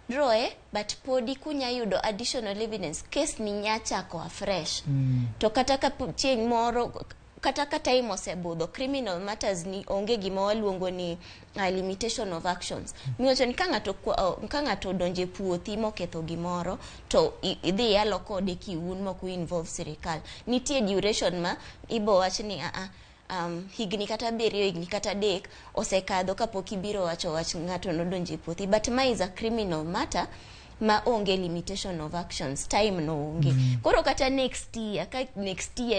withdraw but podi kunya yudo additional evidence case ni nyachako afresh to kataka chieng moro kata time osebudho criminal matters ni onge gima waluongo ni limitation of actions. Miwacho ni ka ng'ato donje puothi moketho gimoro to idhi yalo kode kiun moko involve sirikal, nitie duration ma ibo wach ni higni kata 7 higni kata 3 osekadho kapok ibiro wacho wach ng'ato nodonje puothi, but ma is a criminal matter ma onge limitation of actions, time no onge. Koro kata next year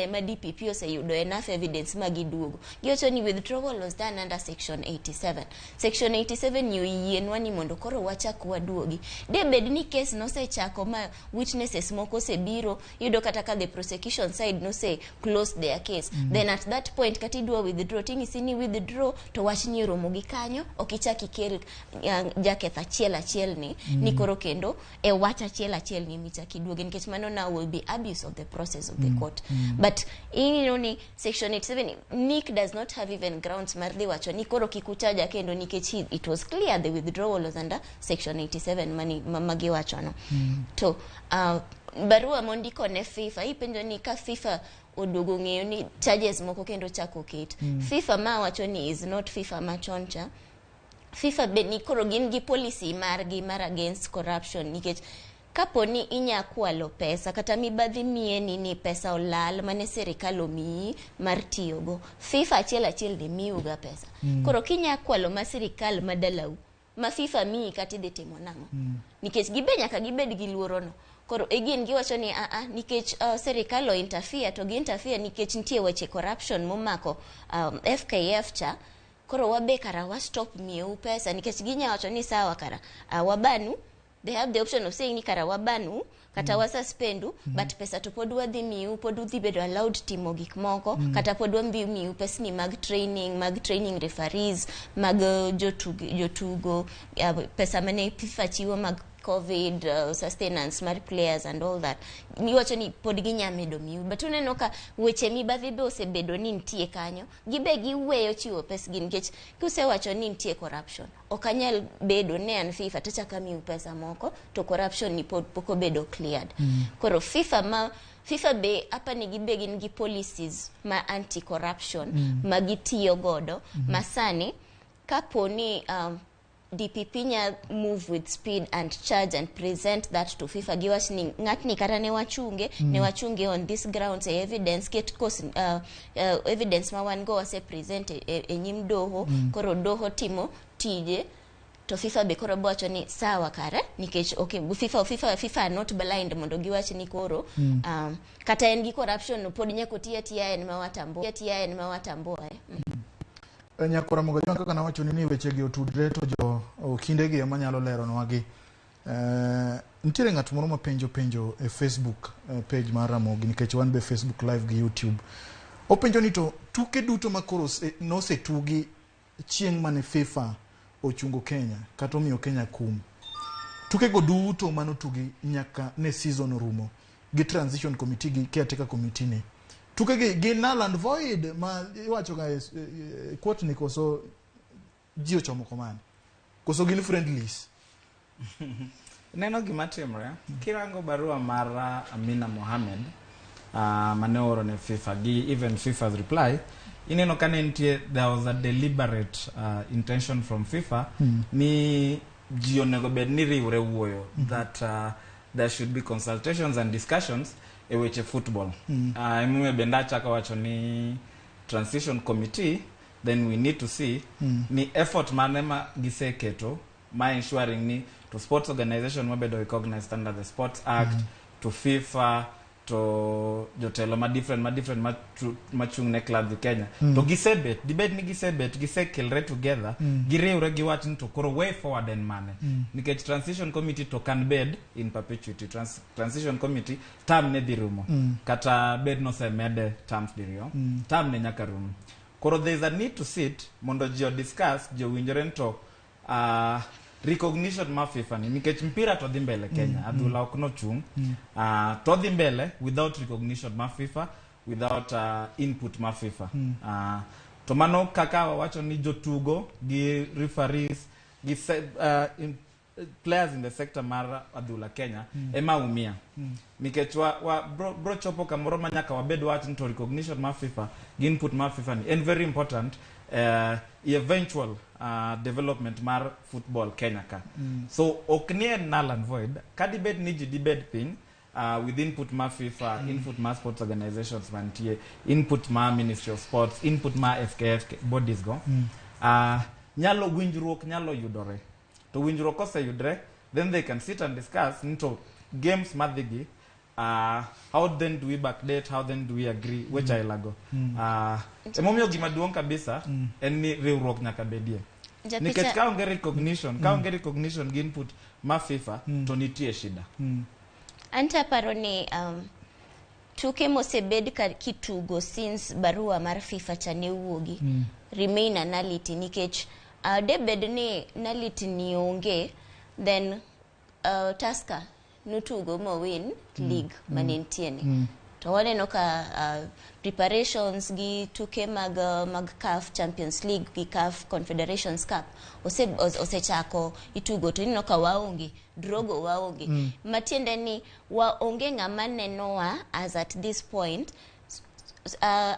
ma DPP oseyudo enough evidence magiduogo, giwacho ni withdrawal was done under section 87. Section 87 yienwa ni mondo koro wachak waduogi. Debed ni case nosechako ma witnesses moko osebiro, yudo kata ka the prosecution side no say close their case, then at that point kati idwa withdraw, ting'isi ni withdraw to wach ni Ramogi kanyo okichak ikel jaketh achiel ni koro kendo e wach achiel ni michaki duoge, nikech mano now will be abuse of the process of the court. But ni section 87 Nick does not have even grounds mar dhi wacho ni koro kikuchaja kendo nikech it was clear the withdrawal was under section 87 magi wacho no. To barua mondiko ne FIFA ipenjo ni ka FIFA oduogo ng'eyo ni charges moko kendo chako ket. FIFA ma wacho ni is not FIFA machoncha. FIFA be ni koro gin gi policy mar against corruption, nikech kaponi inya kwalo pesa kata mibadhi mieni ni pesa olal mane sirikal omiyi mar tiyogo, FIFA achiel ni miyuga pesa. Koro kinya kwalo ma sirikal madalau ma FIFA miyi kati dhi timo nang'o? Nikech nyaka gibed gi luoro no. Koro again giwacho ni nikech sirikal interfere to gi interfere nikech nitie weche corruption momako FKF cha, koro wabe kara wa stop mieu pesa, nikech ginya wacho ni sawa kara wabanu, they have the option of saying ni kara wabanu kata wasuspendu, but pesa to pod wadhi miu, pod udhi bedo allowed timo gik moko, kata pod wadhi miu pesa ni mag training referees, mag jotugo, pesa mane FIFA chiwo mag COVID sustenance mar players and all that. Niwacho ni pod ginya medo miu, but uneno ka weche mibadhi be osebedo ni nitie kanyo, gibe giweyo chiwo pesa gi, nikech kusewacho ni nitie corruption okanyal bedo ne an FIFA tachaka miu pesa moko to corruption ni pod poko bedo cleared. Koro FIFA be hapa ni gibe gin gi policies ma anti corruption magitiyo godo masani kaponi DPP nya move with speed and charge and present that to FIFA, giwacho ni ng'atni kata ne wachunge on this grounds evidence evidence ma wan go wase present e nyim doho, koro doho timo tije to FIFA be koro bocho ni sawa kare, nikech okay FIFA are not blind mondo giwacho ni koro kata en gi corruption no pod nyako tiya en mawatambo Nyakora Ramogi kaka nawacho ni weche gi otudre to jo kinde gi manyalo lero nwagi. Nitiere ng'at moro ma penjo e Facebook page mar Ramogi, nikech wan be Facebook live gi YouTube. Openjo ni to tuke duto makoro nosetugi chieng' mane FIFA ochungo Kenya kata omiyo Kenya kum. Tuke go duto manotugi nyaka ne season orumo gi transition committee gi caretaker committee ni. Tuke gi null and void ma iwacho guys quote ni koso jio chomo komani koso gin friendlies. Neno gima timre kirango barua mar Amina Mohamed mane oro ne FIFA gi even FIFA's reply, ineno kane nitie there was a deliberate intention from FIFA ni jio nego bed ni riwre wuoyo that there should be consultations and discussions e weche football. Mimi benda chaka wacho ni transition committee, then we need to see ni effort manema giseketo ma ensuring ni to sports organization mabedo recognized under the Sports Act, to FIFA, to jotelo ma different machung ne club Kenya. To gisebet debate ni gisekelre together, giriwre giwach ni to koro way forward en mane. Nikech transition committee to can bed in perpetuity. Transition committee term ne dirumo. Kata bed no se mede terms dirio. Term ne nyaka rumo. Koro there is a need to sit mondo jio discuss jio winjore to recognition ma FIFA ni, nikech mpira to dhi mbele Kenya, adhula ok no chung, to dhi mbele without recognition ma FIFA, without input ma FIFA. To mano kaka wacho ni jotugo gi referees gi players in the sector mar adhula Kenya ema umia nikech bro chopo kamoro manyaka wabed wach to recognition ma FIFA gi input ma FIFA ni and very important eventual development mar football Kenya ka so oknie null and void kadibed ni dibed piny with input ma FIFA input ma sports organizations mantie input ma Ministry of Sports input ma FKF bodies go nyalo winjruok nyalo yudore to winjruok kose yudre then they can sit and discuss into games madhigi how then do we backdate how then do we agree which I lago emomio gima duong kabisa en ni riwruok nyaka bedie nikech ka onge recognition gi input ma FIFA to nitie shida anta paro ni tuke mosebed kitugo since barua mar FIFA chane wuogi remain nullity nikech debed ni nullity ni onge then Tusker nutugo mo win league manentieni to waneno ka preparations gi tuke mag CAF Champions League gi CAF Confederations Cup osechako itugo to nino ka waonge drogo waonge matiende ni waonge ng'ama nenowa as at this point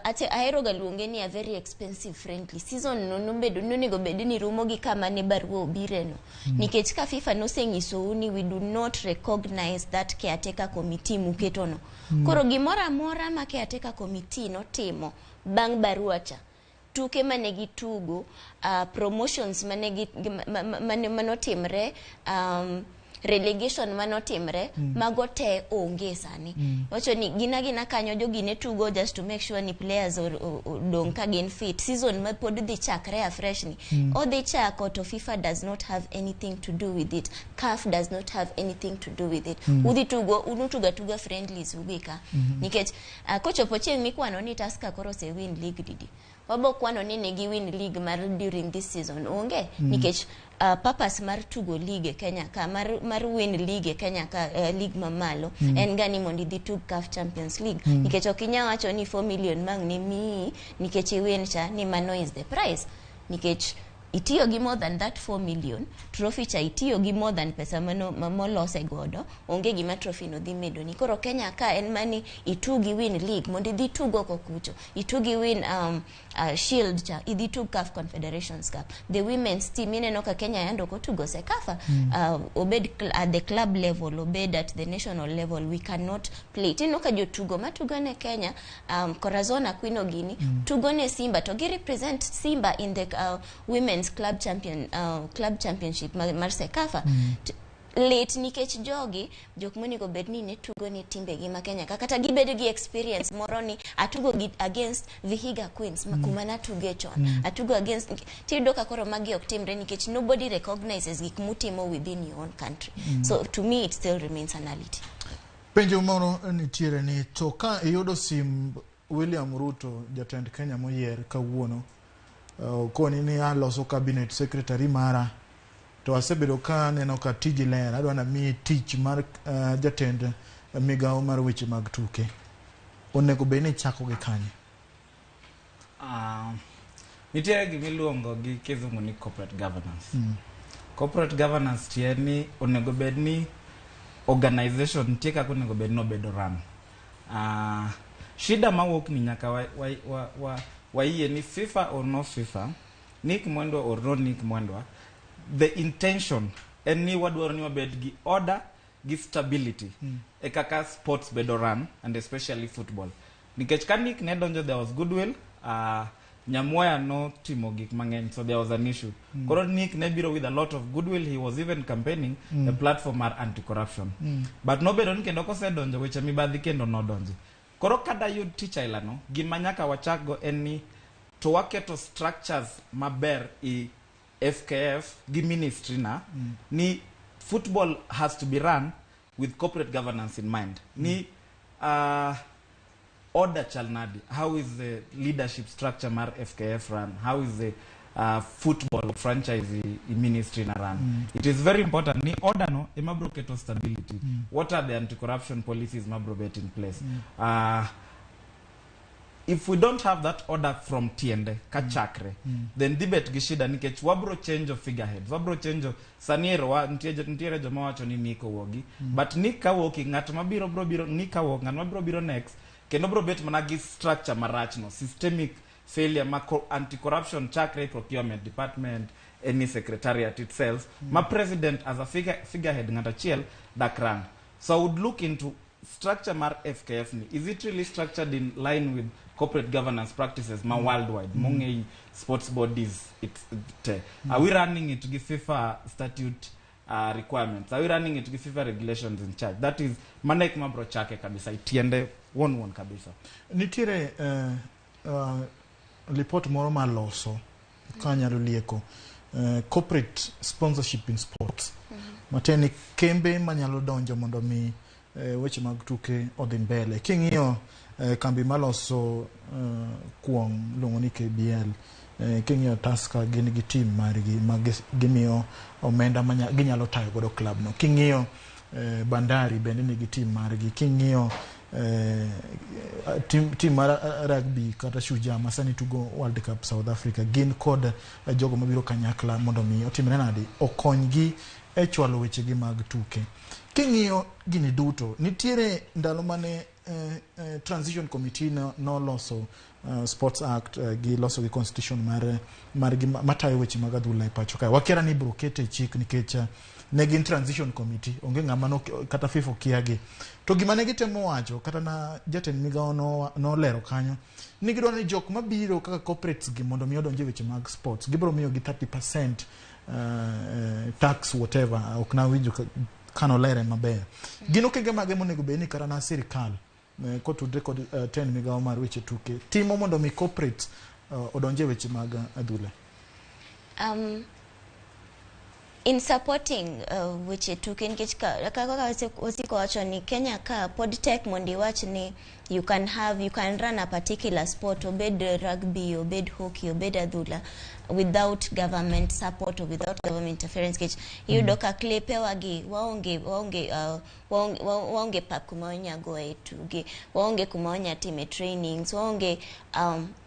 ate ahero galuonge ni a very expensive friendly season nonego bed ni rumo gi kama ne barua obireno nikech ka FIFA nosenyiso ni we do not recognize that caretaker committee muketono koro gimoro amora ma caretaker committee notimo bang' barua cha tuke manegi tugo promotions manegi manotimre relegation manotimre mago te onge sani wacho ni gina kanyo jogine tugo just to make sure ni players dong ka gin fit season ma pod dhi chakre afresh ni o dhi chako to FIFA does not have anything to do with it CAF does not have anything to do with it udhi tuga friendlies ugika nikech kochopo chieng' mikwano ni Tusker koro se win league didi wabo kwano ni negi win league mar during this season onge nikech purpose mar tugo league Kenya ka mar win league Kenya ka league mamalo en gani mondi dhi tug CAF Champions League nikech okinya wacho ni 4 million mang ni mi nikech win cha ni mano is the price nikech itiyo gi more than that 4 million trophy cha itiyo gi more than pesa mamolose godo onge gima trophy no dhi medo ni koro Kenya ka en mani itugi win league mondi dhi tugo kokucho itugi win shield cha idhi tug CAF Confederations Cup the women's team ineno ka Kenya yando ko tugo Sekafa obed at the club level obed at the national level we cannot play tino ka jotugo matugo ne Kenya Corazon Aquino Gini tugo ne Simba to gi represent Simba in the women's club championship mar Sekafa late nikech jok monigo bed ni ne tugo ni timbe gi ma Kenya kata gibed gi experience moro ni atugo against Vihiga Queens makuma na tuge chon atugo against tido ka koro magi ok timre nikech nobody recognizes gik mutimo within your own country so to me it still remains a nullity. Penjo moro nitiere ni to ka iyudo sim William Ruto jatend Kenya moyier kawuono koni ni aloso cabinet secretary mara to asebedo ka neno ka tiji ler adwa na mi tich mar jatend migawo mar weche mag tuke onego be ni chako gi kanye nitie gimiluongo gi kizungu ni corporate governance corporate governance tieni onego bed ni organization nitie kaka onego bed no bedo run shida mawuok ni nyaka waiye ni FIFA or no FIFA Nick Mwendwa or no Nick Mwendwa the intention any wadwaro ni wabed gi order gi stability e kaka sports bedo run and especially football nikech ka Nick ne donjo there was goodwill Nyamoya no timo gik mang'eny so there was an issue koro Nick ne biro with a lot of goodwill he was even campaigning a platform mar anti-corruption but no bedo ni kendo kose donjo weche mibadhi kendo no donjo koro kada yud ticha ilano gima nyaka wachakgo en ni to waketo structures maber i FKF gi ministry na ni football has to be run with corporate governance in mind ni order chalnadi how is the leadership structure mar FKF run how is the football franchise ministry na run it is very important ni order no emabro keto stability what are the anti-corruption policies mabro bet in place if we don't have that order from tiende kachakre then dibet gishida nikech wabro change of figureheads, wabro change of saniero wa ntiere joma wacho ni niko wogi but nika woki ngat mabiro biro nika wok ngat mabiro biro next kendo bro bet mana gi structure marachno, systemic failure ma anti corruption chakre procurement department any secretariat itself ma president as a figurehead ngata chiel dakran. So I would look into structure mar FKF ni, is it really structured in line with corporate governance practices ma worldwide monge sports bodies are we running it to give FIFA statute requirements, are we running it to give FIFA regulations in charge? That is manek mabro chake kabisa itiende one kabisa. Nitire report moro maloso kanyalo lieko corporate sponsorship in sports mateni kembe manyalo donjo mondo mi weche mag tuke odhi mbele. King'iyo kambi maloso kuong luongo ni KBL, king'iyo Tusker gin gi team margi mag gimiyo omenda ginyalo tayo godo club no. King'iyo Bandari bende nigi team margi. King'iyo team mar rugby kata Shujaa masani tugo World Cup South Africa gin kod jogo mabiro kanyakla mondo mi otimre nadi okonygi e chwalo weche gi mag tuke. King'iyo gini duto nitiere ndalo mane transition committee no loso sports act gi loso gi constitution mar gi matayo weche mag adhula e pacho kae. Wakiera ni bro kete chik nikech ne gin transition committee onge ng'ama no kata FIFA kiagi to gima ne gitemo wacho kata na jatend migao no lero kanyo ni gidwa ni jok mabiro kaka corporates gi mondo mi odonje weche mag sports gibro miyo gi 30% tax whatever okna winjo kano lere maber. Gino kenge mage monego beni kara na sirikal ko tudre kod 10 migao mar weche tuke timo mondo mi corporates odonje weche mag adhula. In supporting weche tuke nikech kaka wasiko wacho ni Kenya ka pod tek mondi wach ni you can run a particular sport, obed rugby, obed hockey, obed adhula without government support or without government interference. Kech yudo ka klepe wagi waonge pap kumaonya go e tuge, waonge kumaonya time trainings, waonge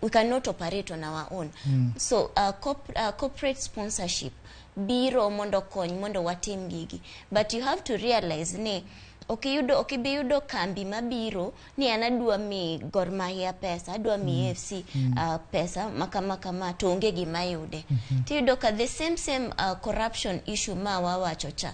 we cannot operate on our own. So corporate sponsorship biro mondo kony mondo watim gigi, but you have to realize ni okibiyudo kambi mabiro ni anadua mi Gor Mahia pesa, adua mi FC pesa makama to onge gima yude. Tiyudo ka the same corruption issue ma wawachocha.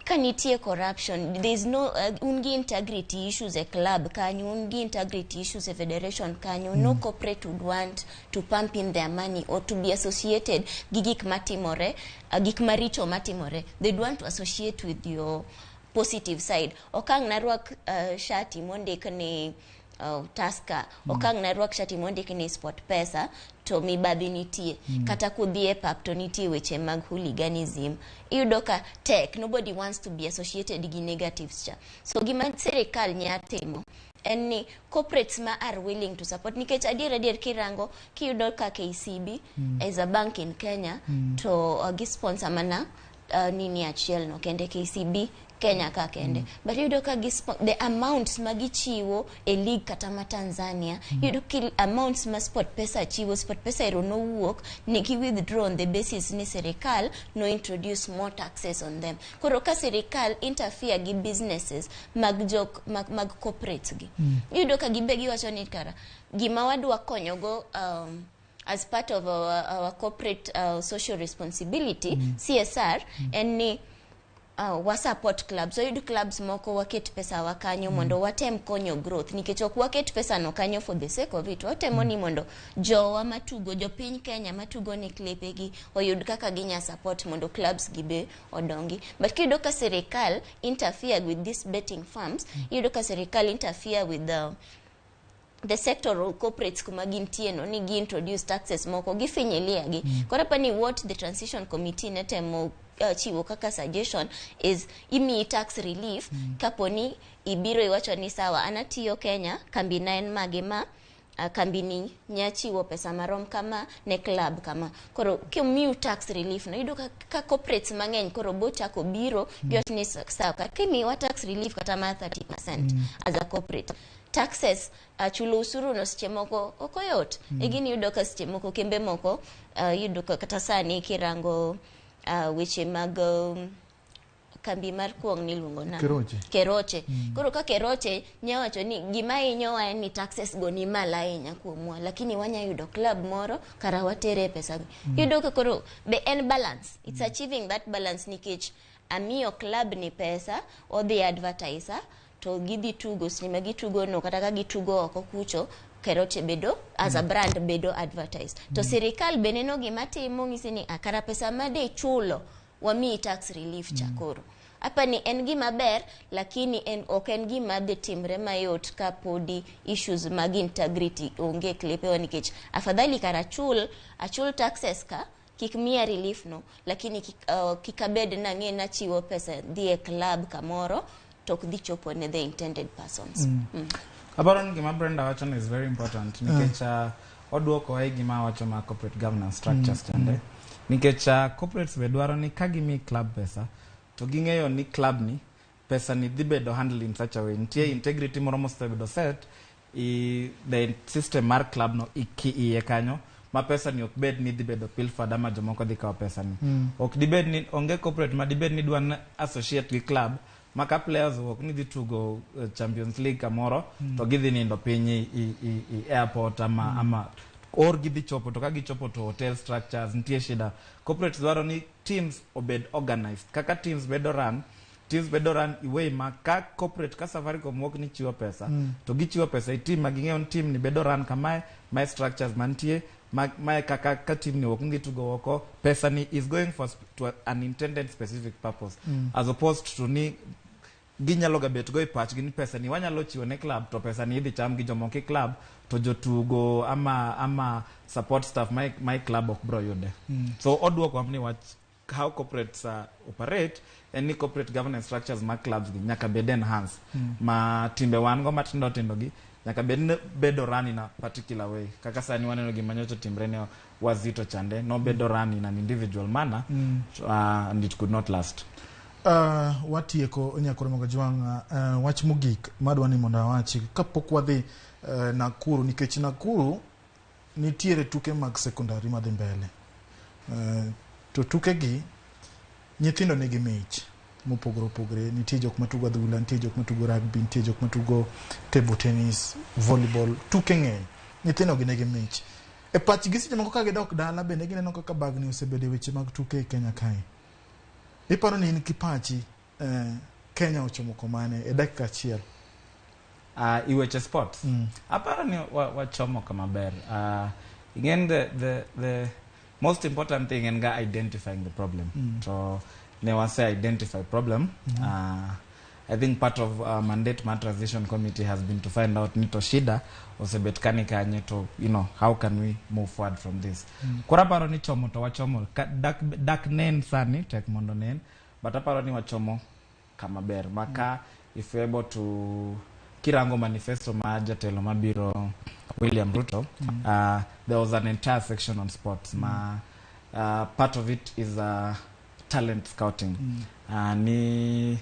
Kanitie corruption, there is no ungi integrity issues a club kanyo, ungi integrity issues a federation kanyo. No corporate would want to pump in their money or to be associated gigik matimore, gik maricho matimore. They'd want to associate with your positive side. Okang narwak shati monde kane Tusker, okang narwak shati monde kane Sport Pesa to mibadhi nitie kata kudhie pap to nitie weche mag hooliganism. Iyudoka tech, nobody wants to be associated gi negatives cha. So gima serikal nyatimo en ni corporates ma are willing to support nikech adier kirango kiyudoka KCB as a bank in Kenya to gi sponsor mana nini achiel no kende KCB Kenya ka kende. But you don't the amounts magichiwo a league katama Tanzania. You don't kill amounts ma Sport Pesa chiwo. Sport Pesa no work. Niki withdraw on the basis ni serikal no introduce more taxes on them. Koroka serikal interfere gi businesses mag corporates gi. You don't gibegi wachoni kara. Gima wadwa konyogo as part of our corporate social responsibility CSR and wa support clubs. So you do clubs moko waket pesa wakanyo mondo watem konyo growth nikech ok waket pesa no kanyo for the sake of it. Watemo ni mondo jowa matugo jopiny Kenya matugo ne klepegi oyud kaka ginya support mondo clubs gibe odongi. But kido ka serikal interfere with these betting firms, kido ka serikal interfere with the sectoral corporates kumagintie no ni gi introduce taxes moko gifinyelia gi. Kora pani what the transition committee netemo chiwo kaka suggestion is imi tax relief kaponi ibiro iwacho ni sawa anatiyo Kenya kambi 9 magema kambini nyachiwo pesa marom kama ne club kama koro kimiu tax relief no yudo ka corporates mang'eny koro bo chako biro giwachni sawa kimiwa tax relief kata ma 30% as a corporate taxes chulo usuru no seche moko okoyot egini yudo ka seche moko kembe moko yudo ka kata sani kirango weche mag kambi mar kuong niluongo na keroche koro ka keroche nyawacho ni gima inyowa en ni taxes go ni mala ahinya kuomwa lakini wanya yudo club moro kara watere pesa yudo ka koro be en balance it's achieving that balance nikech amiyo club ni pesa odhi advertiser to gidhi tugo sinema gitugo no kata ka gitugo oko kucho keroche bedo as a brand bedo advertised to sirikal beneno gima timo ng'isi ni akara pesa made chulo wami tax relief chakoro hapa ni en gima ber lakini ok en gima de timre mayot ka podi issues mag integrity onge klepewa nikech afadhali kara achul taxes ka kik mia relief no lakini kikabed na ng'e na chiwo pesa dhie club kamoro tok dhi chopo ne the intended persons. Abaron gima Brenda wacho is very important nikech oduoko ai gima wacho ma corporate governance structures tende nikech corporates be dwaro ni kagimi club pesa to ging'eyo ni club ni pesa ni dhi bedo handle in such a way nitie integrity moro mosebedo set the system mar club no iye kanyo ma pesa ni ok bed ni dhi bedo pilfered ama jomoko dhi kawo pesa ni ok dibed ni onge corporate ma dibed ni dwan associate gi club maka players wok ni dhi tugo Champions League kamoro to gidhi nindo piny i airport ama or gidhi chopo to kagi chopo to hotel structures nitie shida corporate dwaro ni teams obed organized kaka teams bedo run iway ma ka corporate ka Safaricom wok ni chiwo pesa to gichiwo pesa i team maging'eyo ni team ni bedo run kama my structures mantie my kaka ka team ni wok ni tugo oko pesa ni is going for to an intended specific purpose as opposed to ni ginyalo gabet go ipach gini pesa ni wanyalo chiwo ne club to pesa ni idhi cham gi jomoki club to jotugo ama support staff my club ok bro yude so oduoko amni wach how corporates operate any corporate governance structures ma clubs gi nyaka bed enhance ma timbe wan go matindo tindo gi nyaka bedo run in a particular way kaka sani waneno gi manyoto timbre ne wazito chande no bedo run in an individual manner and it could not last. Watieko nyakoro Mogajwang wach mogik madwani mondo wachi kapok wadhi Nakuru nikech Nakuru nitiere tuke mag secondary madhi mbele to tuke gi nyithindo nigi mich mopogore nitie jok matugo adhula nitie jok matugo rugby nitie jok matugo table tennis volleyball tuke ng'eny nyithindo gi nigi mich e pach gi seche moko ka gidok dala bende gineno kaka bagni osebedo weche mag tuke e Kenya kae. Iparo ni in kipachi Kenya ochomo komane e dakika achiel iweche sports aparo ni wachomo kama ber again the most important thing en ga identifying the problem so ne wase identify problem I think part of mandate my transition committee has been to find out nito shida osebet kani kanye to how can we move forward from this kora paro ni chomo to wachomo dak nen sani tek mondo nen but aparo ni wachomo kama ber maka if we're able to kirango manifesto ma jatelo mabiro William Ruto there was an entire section on sports part of it is talent scouting ni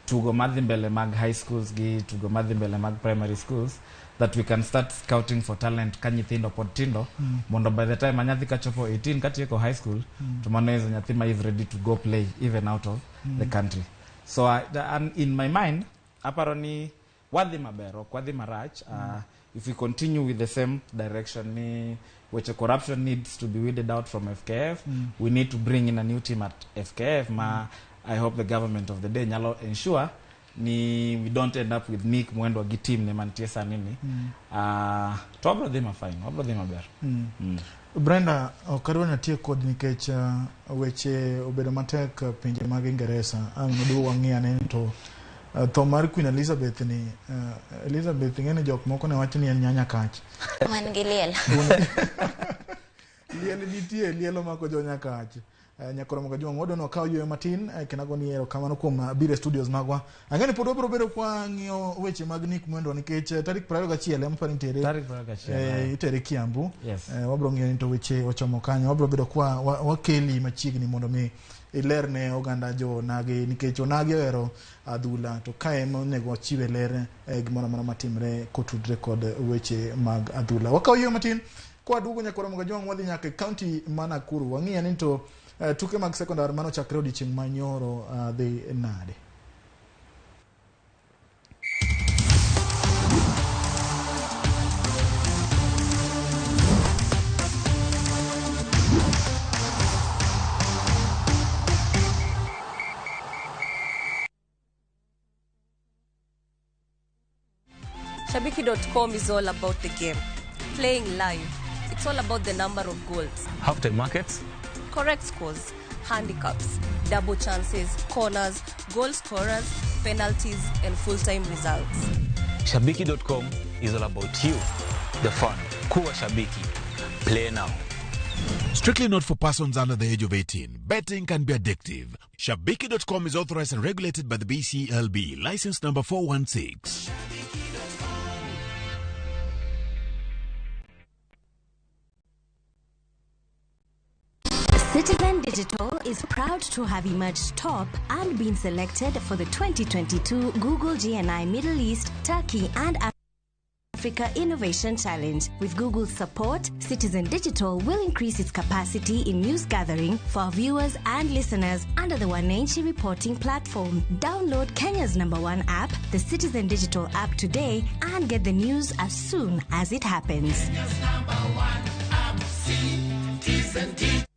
tugo madhi mbele mag high schools gi tugo madhi mbele mag primary schools that we can start scouting for talent kanyithindo pod tindo mondo by the time anyathi kachopo 18 katieko high school to manoezo nyathima is ready to go play even out of the country so and in my mind aparo ni wadhi maber ok wadhi marach if we continue with the same direction ni which corruption needs to be weeded out from FKF we need to bring in a new team at FKF I hope the government of the day nyalo ensure ni we don't end up with Nick mwendo gi team ne mantie sanini to obro dhima fine obro dhima ber Brenda okarona tie kod nikech weche obedo matek pinje mag Ingereza noduo wang'ia ne to mar Queen Elizabeth ni Elizabeth ngene jok moko ne wacho ni en nyanya kach man gi liel liel nitie lielo mako jo nyakach nyakoro mga juang wodo no kaw yo matin kenago ni ero kamano kuom Bire Studios magwa angeni pod obro bedo kwa ng'io weche mag Nick Mwendo nikech tarik 21 em parintere tarik 21 itere Kiambu yes. Wabro ng'io into weche ochomo kanyo wabro bedo kwa wakeli machiegni mondo mi ilerne oganda jo nagi nikech onagi ero adhula to kae monego chiwe ler gimoro amora matimre kotudre kod weche mag adhula wakaw yo matin kwa dugo nyakoro mga juang wadhi nyaka county ma Nakuru wang'iya ni to tuke mag sekondar mano chakre odiochieng' manyoro dhi nade. Shabiki.com is all about the game. Playing live. It's all about the number of goals. Half-time markets. Correct scores. Handicaps. Double chances. Corners. Goal scorers. Penalties. And full-time results. Shabiki.com is all about you. The fun. Kuwa Shabiki. Play now. Strictly not for persons under the age of 18. Betting can be addictive. Shabiki.com is authorized and regulated by the BCLB. License number 416. Citizen Digital is proud to have emerged top and been selected for the 2022 Google GNI Middle East, Turkey and Africa Innovation Challenge. With Google's support, Citizen Digital will increase its capacity in news gathering for our viewers and listeners under the Wananchi reporting platform. Download Kenya's #1 app, the Citizen Digital app today, and get the news as soon as it happens. Kenya's #1 app, Citizen Digital.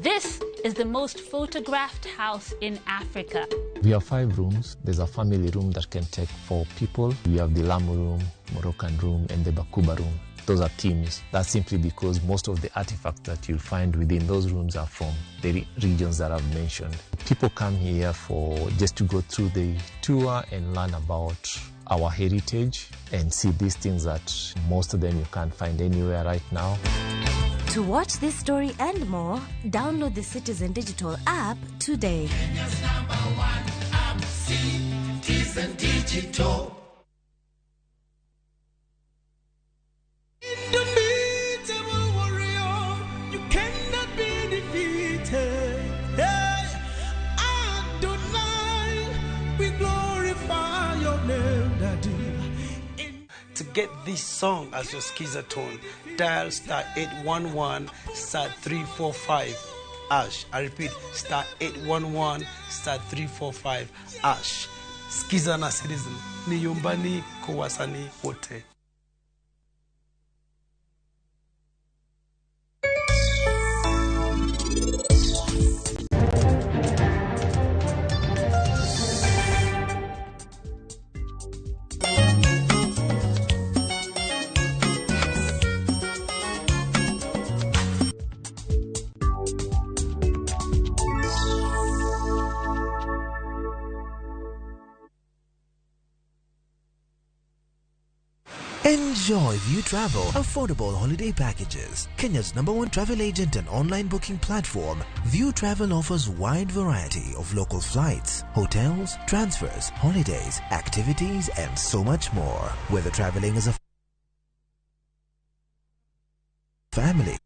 This is the most photographed house in Africa. We have 5 rooms. There's a family room that can take 4 people. We have the Lamu room, Moroccan room, and the Bakuba room. Those are teams. That's simply because most of the artifacts that you'll find within those rooms are from the regions that I've mentioned. People come here just to go through the tour and learn about our heritage and see these things that most of them you can't find anywhere right now. To watch this story and more, download the Citizen Digital app today. Kenya's #1 app, Citizen Digital. Indomitable warrior, you cannot be defeated. Hey, Adonai, we glorify your name, Daddy. To get this song as your skiza tone, dial *811 *345 #. I repeat, *811 *345 #. Skiza na Citizen ni nyumbani kwa wasanii wote. Enjoy View Travel affordable holiday packages. Kenya's #1 travel agent and online booking platform, View Travel offers wide variety of local flights, hotels, transfers, holidays, activities, and so much more. Whether traveling as a family,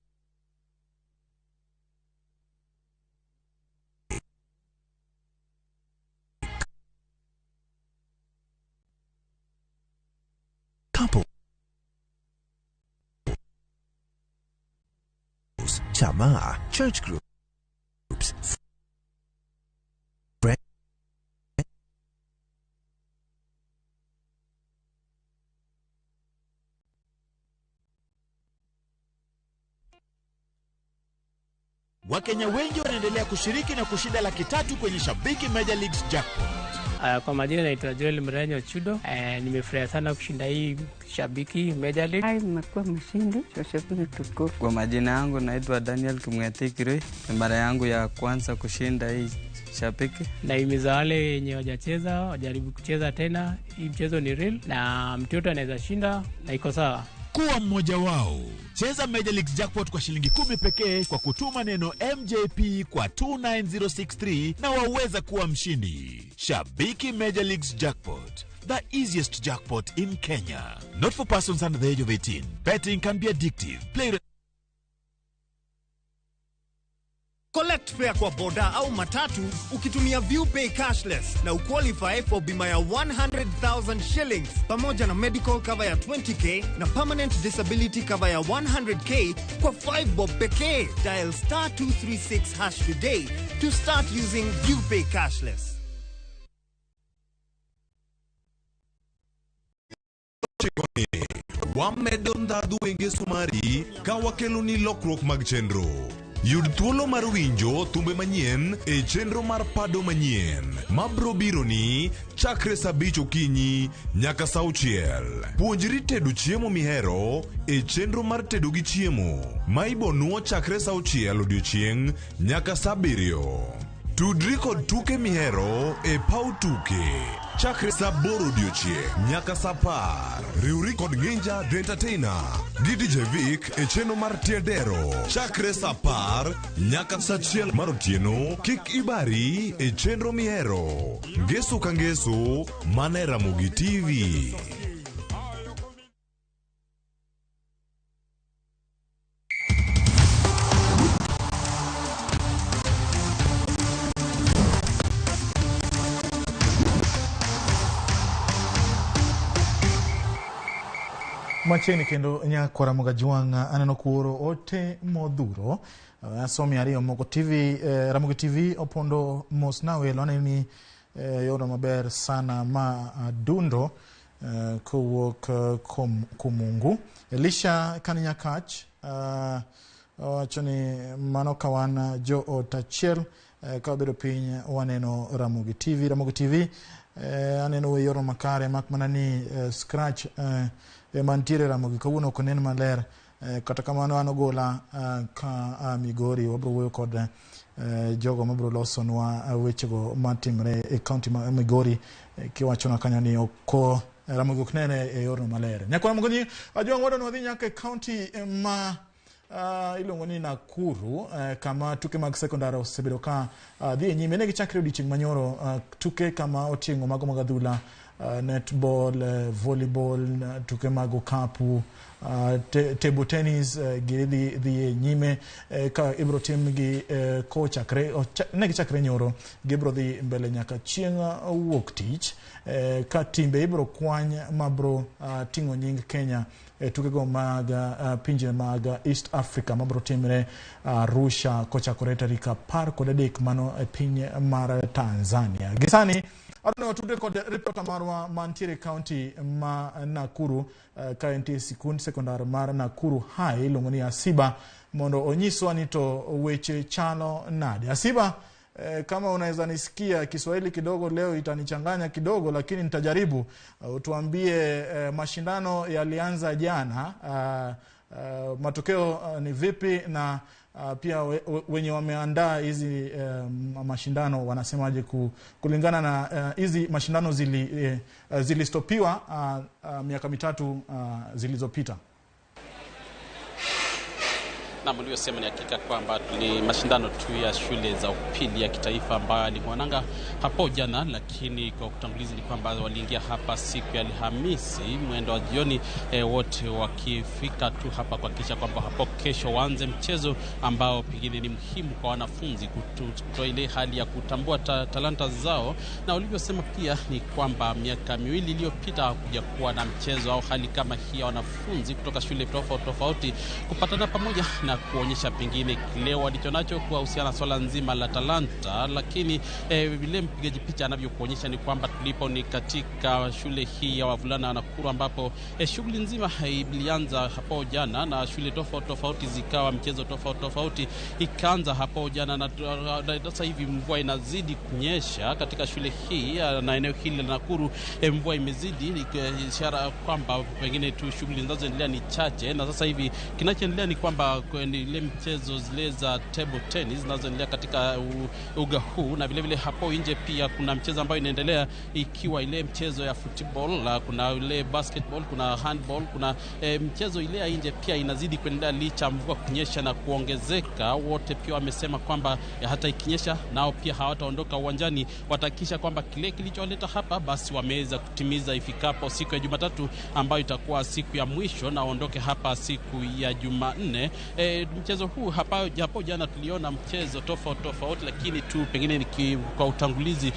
couple, chama, church groups, friends, Wakenya wengi wanaendelea kushiriki na kushinda $300,000 kwenye Shabiki Major Leagues Jackpot. Kwa majina naitwa Joel Mrenyo Chudo. Nimefurahi sana kushinda hii Shabiki Major League. Nimekuwa mshindi wa Shabiki TUKE. Kwa majina yangu naitwa Daniel Kimwetikire. Ni mara yangu ya kwanza kushinda hii shabiki. Na imiza wale wenye hawajacheza wajaribu kucheza tena. Hii mchezo ni real na mtoto anaweza shinda na iko sawa. Kuwa mmoja wao. Cheza Major League Jackpot kwa shilingi 10 pekee kwa kutuma neno MJP kwa 29063 na waweza kuwa mshindi. Shabiki Major League Jackpot, the easiest jackpot in Kenya. Not for persons under the age of 18. Betting can be addictive. Play Collect fare kwa boda au matatu ukitumia ViewPay cashless na uqualify for bima ya 100,000 shillings pamoja na medical cover ya 20k na permanent disability cover ya 100k kwa 5 bob pekee. Dial *236# today to start using ViewPay cashless. Wamedonda duenge sumari kawakelo ni lokrok mag chenro. Yud thuolo mar winjo thumbe manyien e chenro mar pado manyien mabro biro ni chakre saa 5 okinyi nyaka saa 6. Puonjri tedo chiemo mihero e chenro mar tedo gi chiemo ma ibonuo chakre saa 6 odiochieng' nyaka saa 7. Tudri kod tuke mihero e PAW TUKE chakre saa 8 odiochieng' nyaka saa 10. Riwri kod Nginja The Entertainer gi DJ Vic e chenro mar Tiedero chakre saa 10 nyaka saa 1 mar otieno. Kik ibari e chenro mihero ngeso ka ngeso mana Ramogi TV. Macheni kendo nyakora moga juanga aneno kuoro ote modhuro asomi ariyo moko TV Ramogi TV opondo mos na welo aneni yoro maber sana ma dundo kowuok kumungu. Elisha Kanyakach wachoni mano kawan jo otachiel kabedo piny waneno Ramogi TV. Ramogi TV aneno yoro makare mak manani scratch mantiere Ramogi kawuono konen maler kata kamano anogola ka Migori wabro wuoyo kod jogo mabro losonwa wechego matimre e county ma Migori kiwachona kanyo ni oko Ramogi oknene e yorno maler. Nyako Ramogi ni ajuang wado nwadhi nyaka e county ma ilongo ni Nakuru kama tuke mag sekondari osebedo ka dhi nyime ne gichakre odiochieng' manyoro tuke kama oting'o mago mag adhula netball, volleyball, tuke mag okapu, table tennis gidhi nyime ka ibro tim gi ko chakre ne gichakre nyoro gibro dhi mbele nyaka chieng' wuok tich ka timbe ibro kwany mabro ting'o nying Kenya tukego mag pinje mag East Africa mabro timre Arusha kochakore tarik 13 mano e piny mar Tanzania. Gisani adno tude kod reporter marwa mantiere county ma Nakuru ka enti sikund sekondar mar Nakuru High longoni Asiba mondo onyiswa ni to weche chalo nade. Asiba, kama unaweza nisikia Kiswahili kidogo leo itanichanganya kidogo lakini nitajaribu. Utuambie mashindano yalianza jana, matokeo ni vipi na pia wenye wameandaa hizi mashindano wanasemaje kulingana na hizi mashindano zilistopiwa miaka mitatu zilizopita. Na mliosema ni hakika kwamba ni mashindano tu ya shule za upili ya kitaifa ambayo yalianza hapo jana, lakini kwa kutangulizi ni kwamba waliingia hapa siku ya Alhamisi mwendo wa jioni, wote wakifika tu hapa kuhakikisha kwamba hapo kesho waanze mchezo ambao pengine ni muhimu kwa wanafunzi kutoa ile hali ya kutambua talanta zao. Na walivyosema pia ni kwamba miaka miwili iliyopita kuja kuwa na mchezo au hali kama hii ya wanafunzi kutoka shule tofauti kupatana pamoja na kuonyesha pengine kile walichonacho kuhusiana swala nzima la talanta. Lakini vile mpigaji picha anavyokuonyesha ni kwamba tulipo ni katika shule hii ya wavulana Nakuru ambapo shughuli nzima ilianza hapo jana na shule tofauti zikawa mchezo tofauti ikaanza hapo jana, na sasa hivi mvua inazidi kunyesha katika shule hii na eneo hili la Nakuru. Mvua imezidi, ishara kwamba pengine tu shughuli zinazoendelea ni chache, na sasa hivi kinachoendelea ni kwamba ni ile mchezo zile za table tennis zinazoendelea katika uga huu, na vile vile hapo nje pia kuna mchezo ambao inaendelea ikiwa ile mchezo ya football, kuna ile basketball, kuna handball, kuna mchezo ile ya nje pia inazidi kuendelea licha mvua kunyesha na kuongezeka. Wote pia wamesema kwamba hata ikinyesha nao pia hawataondoka uwanjani, watahakikisha kwamba kile kilichowaleta hapa basi wameweza kutimiza ifikapo siku ya Jumatatu ambayo itakuwa siku ya mwisho, na waondoke hapa siku ya Jumanne. Mchezo huu hapo jana tuliona mchezo tofauti, lakini tu pengine kwa utangulizi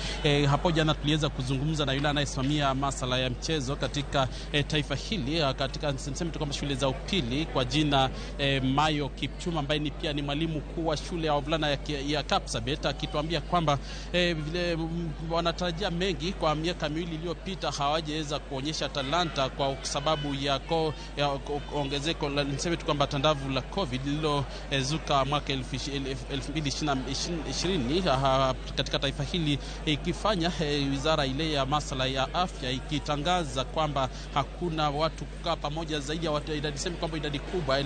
hapo jana tuliweza kuzungumza na yule anayesimamia masuala ya mchezo katika taifa hili, katika niseme tu kama shule za upili, kwa jina Mayo Kipchuma, ambaye ni pia ni mwalimu mkuu wa shule ya wavulana ya Kapsabet, akituambia kwamba vile wanatarajia mengi. Kwa miaka miwili iliyopita hawajaweza kuonyesha talanta kwa sababu ya ongezeko la niseme tu kwamba tandavu la COVID lililozuka mwaka 2020 katika taifa hili, ikifanya wizara ile ya masuala ya afya ikitangaza kwamba hakuna watu kukaa pamoja zaidi ya watu, niseme kwamba idadi kubwa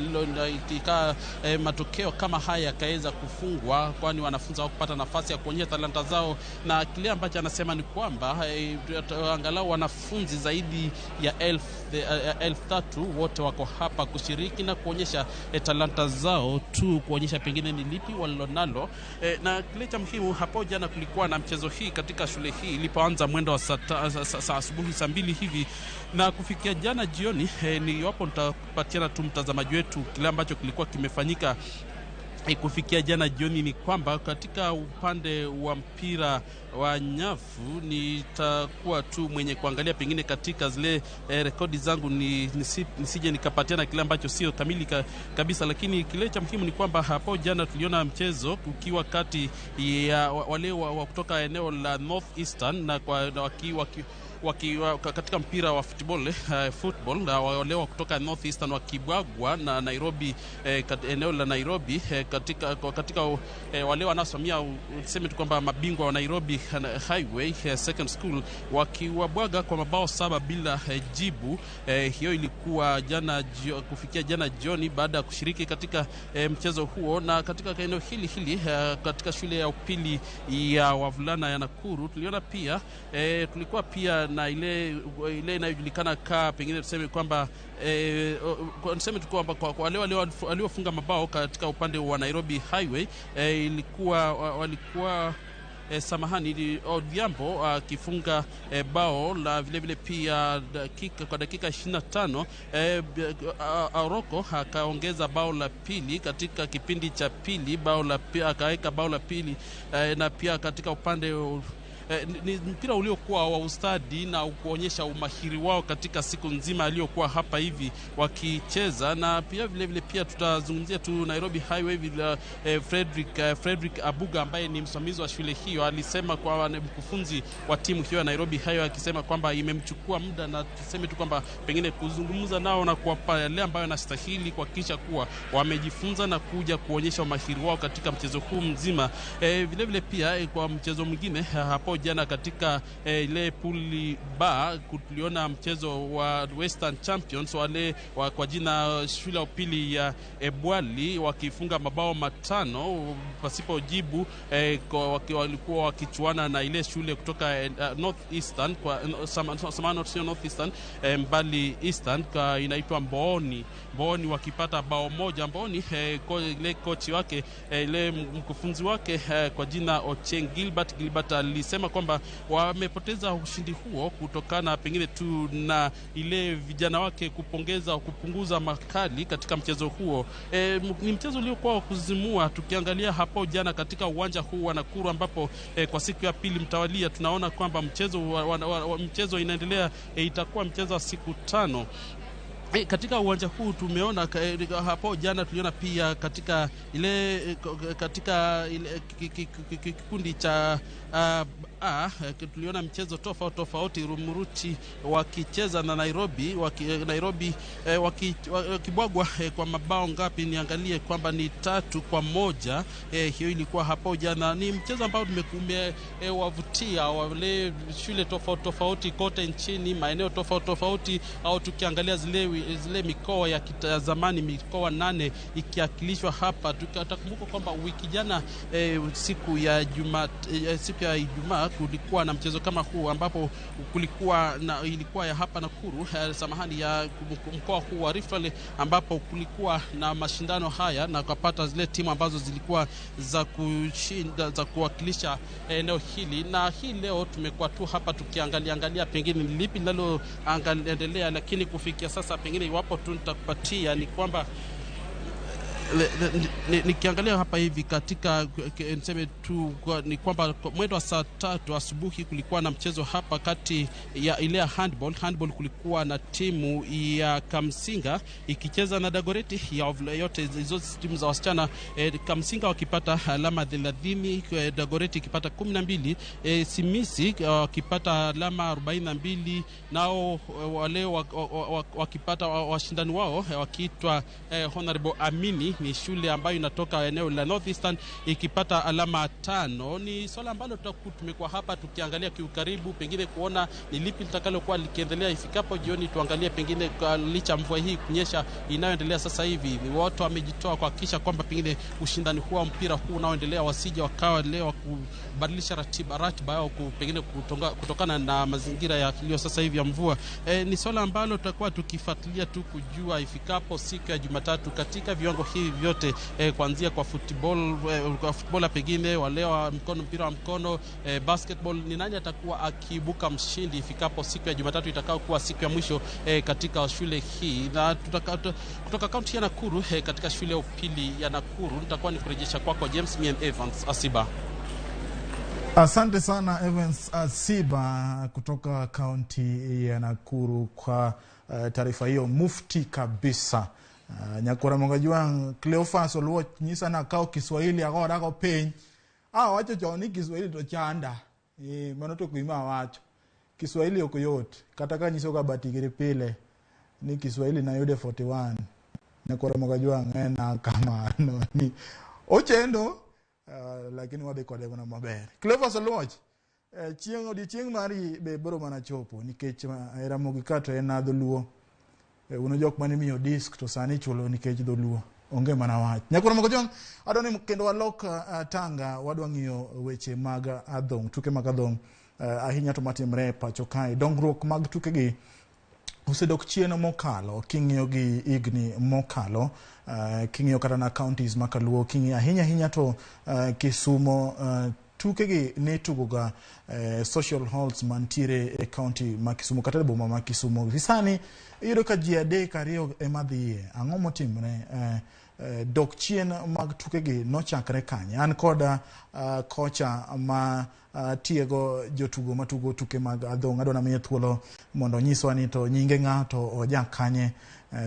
ikikaa matokeo kama haya yakaweza kufungwa, kwani wanafunzi hawakupata nafasi ya kuonyesha talanta zao. Na kile ambacho anasema ni kwamba angalau wanafunzi zaidi ya 1,300 wote wako hapa kushiriki na kuonyesha talanta zao tu, kuonyesha pengine ni lipi walilonalo. Na kile cha muhimu, hapo jana kulikuwa na mchezo hii katika shule hii ilipoanza mwendo wa saa asubuhi saa 2 hivi, na kufikia jana jioni ni iwapo nitapatiana tu mtazamaji wetu kile ambacho kilikuwa kimefanyika kufikia jana jioni, ni kwamba katika upande wa mpira wa nyafu nitakuwa tu mwenye kuangalia pengine katika zile rekodi zangu nisije nikapatiana kile ambacho sio kamili kabisa, lakini kile cha muhimu ni kwamba hapo jana tuliona mchezo ukiwa kati ya wale wa kutoka eneo la North Eastern na katika mpira wa football na wale kutoka North Eastern wakibwagwa na Nairobi, eneo la Nairobi, katika wale wanaosimamia niseme tu kwamba mabingwa wa Nairobi Highway Second School wakiwabwaga kwa mabao 7 bila jibu. Hiyo ilikuwa kufikia jana jioni baada ya kushiriki katika mchezo huo. Na katika eneo hili katika shule ya upili ya wavulana ya Nakuru tuliona pia tulikuwa pia na ile inayojulikana pengine tuseme kwamba niseme tu kwamba kwa wale waliofunga mabao katika upande wa Nairobi Highway walikuwa samahani Odhiambo akifunga bao la vile pia kwa dakika 25. Aroko akaongeza bao la pili katika kipindi cha pili, akaweka bao la pili, na pia katika upande ni mpira uliokuwa wa ustadi na kuonyesha umahiri wao katika siku nzima aliyokuwa hapa hivi wakicheza. Na pia vile pia tutazungumzia tu Nairobi Highway vile Frederick Abuga ambaye ni msimamizi wa shule hiyo alisema kwa mkufunzi wa timu hiyo ya Nairobi Highway, akisema kwamba imemchukua muda na tuseme tu kwamba pengine kuzungumza nao na kuwapa yale ambayo yanastahili kuhakikisha kuwa wamejifunza na kuja kuonyesha umahiri wao katika mchezo huu mzima. Vile pia kwa mchezo mwingine hapo jana katika ile pool bar tuliona mchezo wa Western Champions wale kwa jina shule ya upili ya Ebwali wakifunga mabao 5 pasipo jibu, walikuwa wakichuana na ile shule kutoka North Eastern North Eastern Mbali Eastern inaitwa Mbooni wakipata bao moja. Mbooni ile kochi wake ile mkufunzi wake kwa jina Ocheng Gilbert alisema kwamba wamepoteza ushindi huo kutokana pengine tu na ile vijana wake kupunguza makali katika mchezo huo. Ni mchezo uliokuwa kuzimua. Tukiangalia hapo jana katika uwanja huu wa Nakuru ambapo kwa siku ya pili mtawalia tunaona kwamba mchezo inaendelea, itakuwa mchezo wa siku 5. Katika uwanja huu tumeona hapo jana tuliona pia katika ile kikundi cha A tuliona mchezo tofauti Rumuruti wakicheza na Nairobi wakibwagwa kwa mabao ngapi niangalie kwamba ni 3-1. Hiyo ilikuwa hapo jana. Ni mchezo ambao wavutia wale shule tofauti kote nchini, maeneo tofauti au tukiangalia zile mikoa ya zamani, mikoa 8 ikiakilishwa hapa. Tutakumbuka kwamba wiki jana siku ya Ijumaa kulikuwa na mchezo kama huu ambapo ilikuwa ya hapa Nakuru, ya mkoa huu wa Rift Valley, ambapo kulikuwa na mashindano haya na kupata zile timu ambazo zilikuwa za kushinda za kuwakilisha eneo hili. Na hii leo tumekuwa tu hapa tukiangalia pengine ni lipi linaloendelea, lakini kufikia sasa pengine iwapo tu nitakupatia ni kwamba nikiangalia hapa hivi katika niseme tu ni kwamba mwendo wa saa 3 asubuhi kulikuwa na mchezo hapa kati ya ile handball kulikuwa na timu ya Kamsinga ikicheza na Dagoretti yote hizo timu za wasichana, Kamsinga wakipata alama 30, Dagoretti ikipata 12, Simisi wakipata alama 42, nao wale wakipata washindani wao wakiitwa Honorable Amini, ni shule ambayo inatoka eneo la Northeastern, ikipata alama 5. Ni swala ambalo tumekuwa hapa tukiangalia kiukaribu, pengine kuona ni lipi litakalokuwa likiendelea ifikapo jioni. Tuangalie pengine licha mvua hii kunyesha inayoendelea sasa hivi, watu wamejitoa kuhakikisha kwamba pengine ushindani huu wa mpira huu unaoendelea wasije wakawa leo kubadilisha ratiba yao pengine kutokana na mazingira ya kilio sasa hivi ya mvua. Ni swala ambalo tutakuwa tukifuatilia tu kujua ifikapo siku ya Jumatatu katika viwango hivi vyote, kuanzia kwa football pengine wale wa mkono, mpira wa mkono, basketball, ni nani atakuwa akibuka mshindi ifikapo siku ya Jumatatu itakao kuwa siku ya mwisho katika shule hii. Na kutoka kaunti ya Nakuru, katika shule ya upili ya Nakuru, nitakuwa nikurejesha kwako James Evans Asiba. Asante sana Evans Asiba kutoka kaunti ya Nakuru kwa taarifa hiyo mufti kabisa. Nyakora Mongajwang Cleophas Oluo nyisa na kao Kiswahili agora ko peny wacho choni Kiswahili to chanda mano to kuima wacho Kiswahili okuyot kata ka nyiso ka batigiri pile ni Kiswahili na yude 41. Nyakora Mongajwang na kamano ni ochendo lakini wadhi kode kuna maber. Cleophas Oluo chieng mari be boro mana chopo nikech Ramogi kato en adholuo. Uno jok mani miyo disk to sani chulo nikech dholuo onge mana wach. Nyakura Mongajwang adoni kendo walok tanga wadwa ng'iyo weche mag adhong, tuke mag adhong, ahinya to matimre pacho kae. Dongruok mag tuke gi osedok chien mokalo king'iyo gi igni mokalo, king'iyo kata na counties makaluo, king'iyo ahinya to Kisumo, tuke gi ne tugoga social halls mantiere e county ma Kisumo kata boma ma Kisumo. Visani iyudo ka ji 3-2 ema dhiye. Ang'o motimre? Dok chien mag tuke gi nochakre kanye? An koda kocha ma tiego jotugo matugo tuke mag adhong adona miye thuolo mondo nyiswa ni to nyinge ng'ato oja kanye,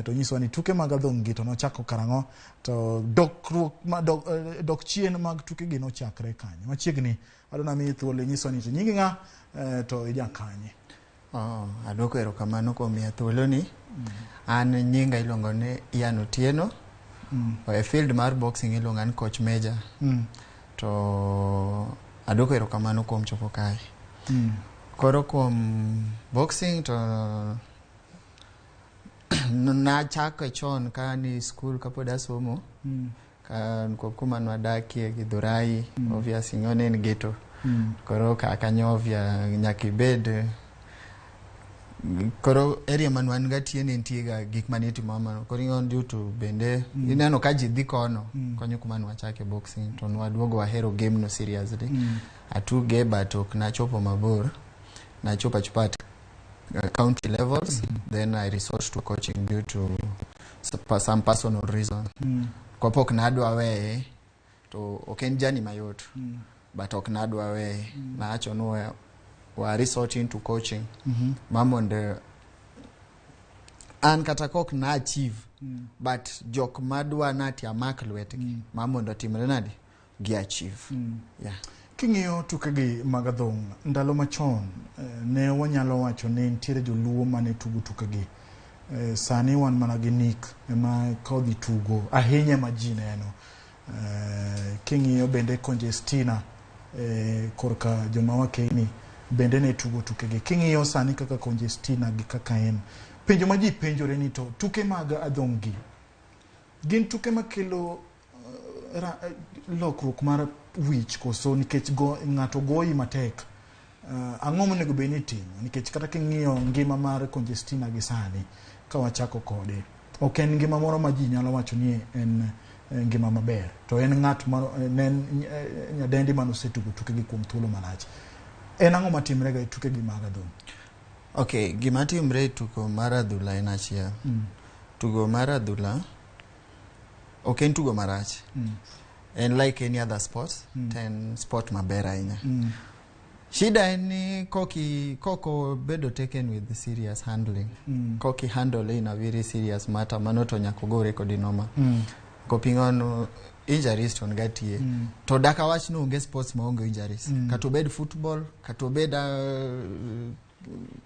to nyiswa ni tuke mag adhong gi to nochako karang'o, to dok chien mag tuke gi nochakre kanye? Machiegni adona miye thuolo nyiswa ni to nyinge ng'a to ija kanye? Adwoko erokamano kuom miya thuolo ni. An nyinga iluongo ni Ian Otieno. E field mar boxing iluongo ni Coach Major. To adwoko erokamano kuom chopo kae. Koro kuom boxing to nachako chon ka ni school kapod asomo. Kuma nwadakie Githurai, obviously ng'one ni geto. Koro kakanyovya nyakibed koro area manwan gatie ne ntiega gik maniti mama koro on due to bende ineno ka ji dhi kono konyo kuma nwachake boxing to nwaduogo wahero game no seriously. Atuge but ok nachopo mabor, nachopa chupat county levels. Then I resort to coaching due to some personal reason. Kwa pok nadwa we to oken jani mayot, but ok nadwa we na acho no wa resorting to coaching. Mamonde an katakok na achieve, but jok madwa nati amak lwetgi mamondo timre nadi gi achieve. King'iyo tukegi mag adhong' ndalo machon ne wanyalo wacho ni nitiere joluo mane tugo tukegi. Sani wan mana gi Nick ema kodhi tugo ahinya ma ji neno. King'iyo bende Congestina korka joma wakeni bende ne tugo tukegi. King'iyo sani kaka Congestina gi kaka en. Penjo ma ji penjore ni to tuke mag adhong' gi gin tuke makelo lokruok mar wich koso nikech ng'ato goyi matek. Ang'o monego bed ni itimo nikech kata king'iyo ngima mar Congestina gi sani ka wachako kode ok en ngima moro ma ji nyalo wacho ni en ngima maber, to en ng'at nyadendi manosetugo tukegi kuom thuolo malach. En ang'o matimre ga tukegi mag adhong'? Okay, gima timre e tugo mar adhula en achiel. Tugo mar adhula ok en tugo marach. And like any other sports, ten sport maber ahinya. Shida en ni koko bedo taken with the serious handling. Koki handle in a very serious matter manoto nyako gore kodi noma. Kopingono injuries to ngatie. To daka wach no unge sports maonge injuries. Katobed football, katobed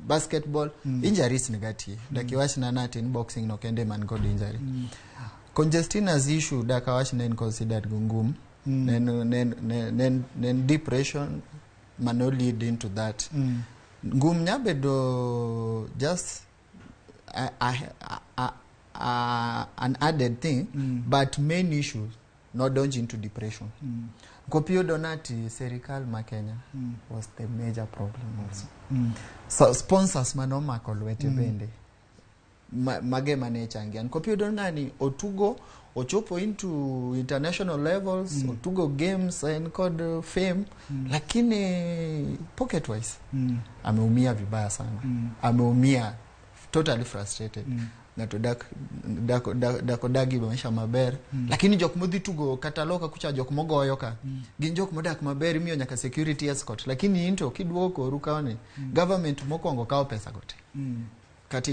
basketball, injuries negatie. Daki wach nanati in boxing no kende man god injury. Congestina's issue daka wach nen considered gungum. Nen depression mano lead into that. Ngum nyabedo just an added thing, but main issues not donge into depression. Kopio donati serikal ma Kenya was the major problem also. So sponsors manoma kolwete bende mage mane changian. Kopio donani otugo ochopo into international levels, otugo games and called fame, lakini pocket wise ameumia vibaya sana. Ameumia totally frustrated. Ngato dakodagi maisha maber, lakini jok modhi tugo kataloka kucha jok mogoyo ka gin jok modak maber miyo nyaka security escort, lakini into kidwoko rukaone government mokongo kawo pesa gote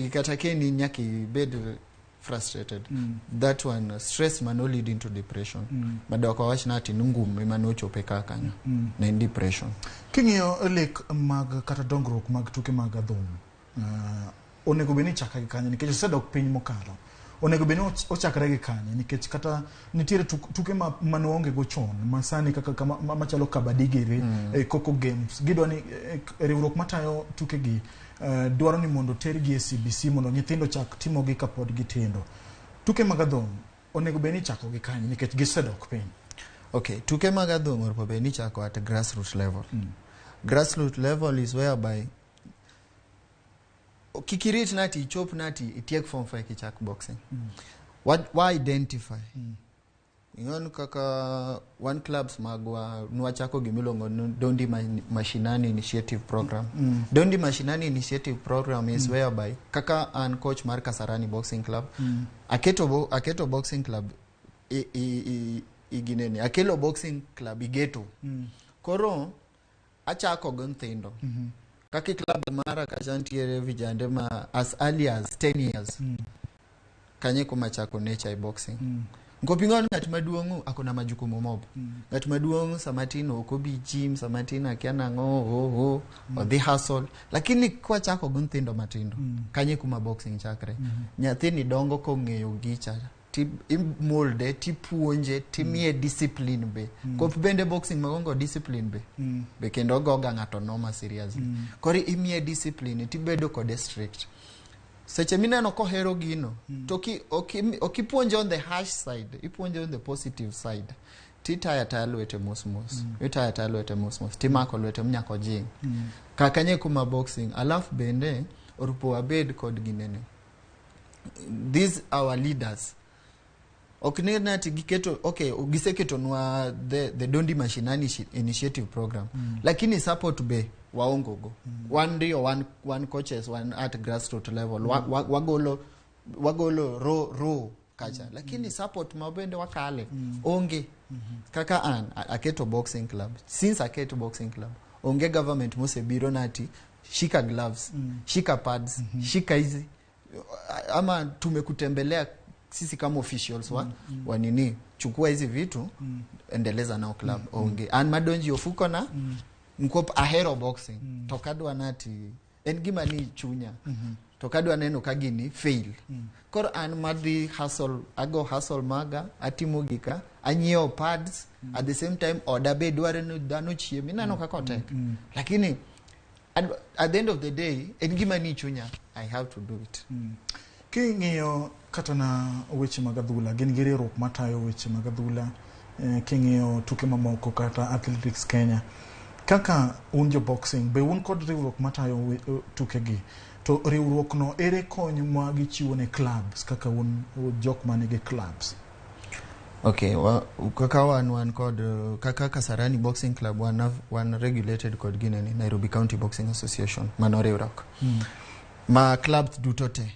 kata keni nyaki bed frustrated. That one stress mano lead into depression. Madoko wach nati ngum emano chope kaka na depression. King'iyo lek mag kata dongruok mag tuke mag adhong', onego beni chaka gi kanye nikech osedok piny mokalo. Onego beni ochakre gi kanye nikech kata nitiere tuke manoonge go chon masani kaka machalo kabadi gire Coco Games gidwani riwruok matayo tuke gi dwaro ni mondo tergi e CBC mondo nyithindo chak timo gi kapod gitindo. Tuke mag adhong' onego beni chako gi kanye nikech gisedok piny? Okay, tuke mag adhong' onego beni chako at grassroots level. Grassroots level is whereby kikirit nati chop nati itiek form 5 kichak boxing. Why identify? Ingon kaka one clubs magwa nwachako gimilongo Dondi Mashinani Initiative Program. Dondi Mashinani Initiative Program is whereby kaka an coach mar Kasarani Boxing Club aketo boxing club iginene akelo boxing club igeto. Koro achako gonthindo. Kaki club mara kajantiere vijande ma as early as 10 years. Kanye kumachako nature boxing. Ngopingon ngati maduongu akona majukumu mob. Ngati maduongu samatino okobi gym samatino akiana ngo the hustle, lakini kwa chako gunthindo matindo kanye kuma boxing chakre. Nyathini dongo kong'eyo gicha molde tipuonje timie discipline be. Kop bende boxing magongo discipline be kendo goga ng'ato noma seriously. Kori imie discipline tibedo kode strict. Seche mineno kohero gino toki okipuonje on the harsh side, ipuonje on the positive side. Titaya lwete mosmos. Itaya lwete mosmos. Timako lwete mnyako jing. Kakanye kuma boxing alafu bende orupo abed kod ginene. These our leaders. Oknena tigiketo giseketo nwa the Dondi Mashinani Initiative Program. Lakini support be waongogo. One day or one coaches one at grassroots level. Wagolo row kacha. Lakini support mabende wakale. Onge. Kaka aketo boxing club. Since aketo boxing club, onge government mose biro nati shika gloves, shika pads, shika hizi ama tumekutembelea sisi kama officials wa nini chukua hizi vitu endeleza nao club onge an madonji ofuko na nkop ahero boxing tokadwa nati en gima ni chunya tokadwa neno kagini fail kor an madhi hustle maga atimo gika anyiewo pads at the same time order be dware no dano chiemi nano kako tek lakini at the end of the day en gima ni chunya I have to do it king'iyo kata na weche mag adhula gin gi riwruok matayo weche mag adhula king'iyo tuke mamoko kata athletics Kenya kaka unjo boxing be un kod riwruok matayo tuke gi to riwruok no ere kony ma gichiwo ne clubs kaka un jok manigi clubs okay kaka wan kod kaka Kasarani Boxing Club one regulated kod gineni Nairobi County Boxing Association manoriwruok ma clubs dutote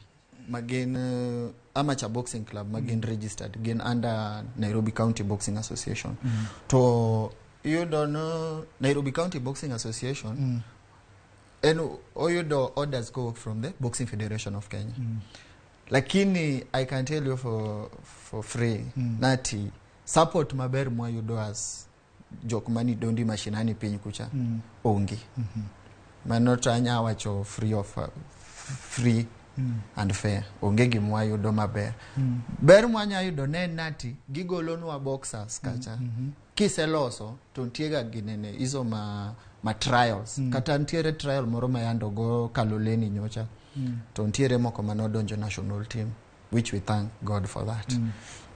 magen amateur boxing club magen registered gen under Nairobi County Boxing Association to you don't know Nairobi County Boxing Association and you do orders go from the Boxing Federation of Kenya lakini I can tell you for free nati support maber mwa you do as jokmani dondi mashinani piny kucha ongi manotanya wacho free and fair onge gimwa yudo maber ber mwanya yudo ne nati gigolonwa boxers kacha kiseloso to ntiega ginene hizo ma trials kata ntiere trial moro mayando go Kaloleni nyocha to ntiere moko manodonjo national team which we thank God for that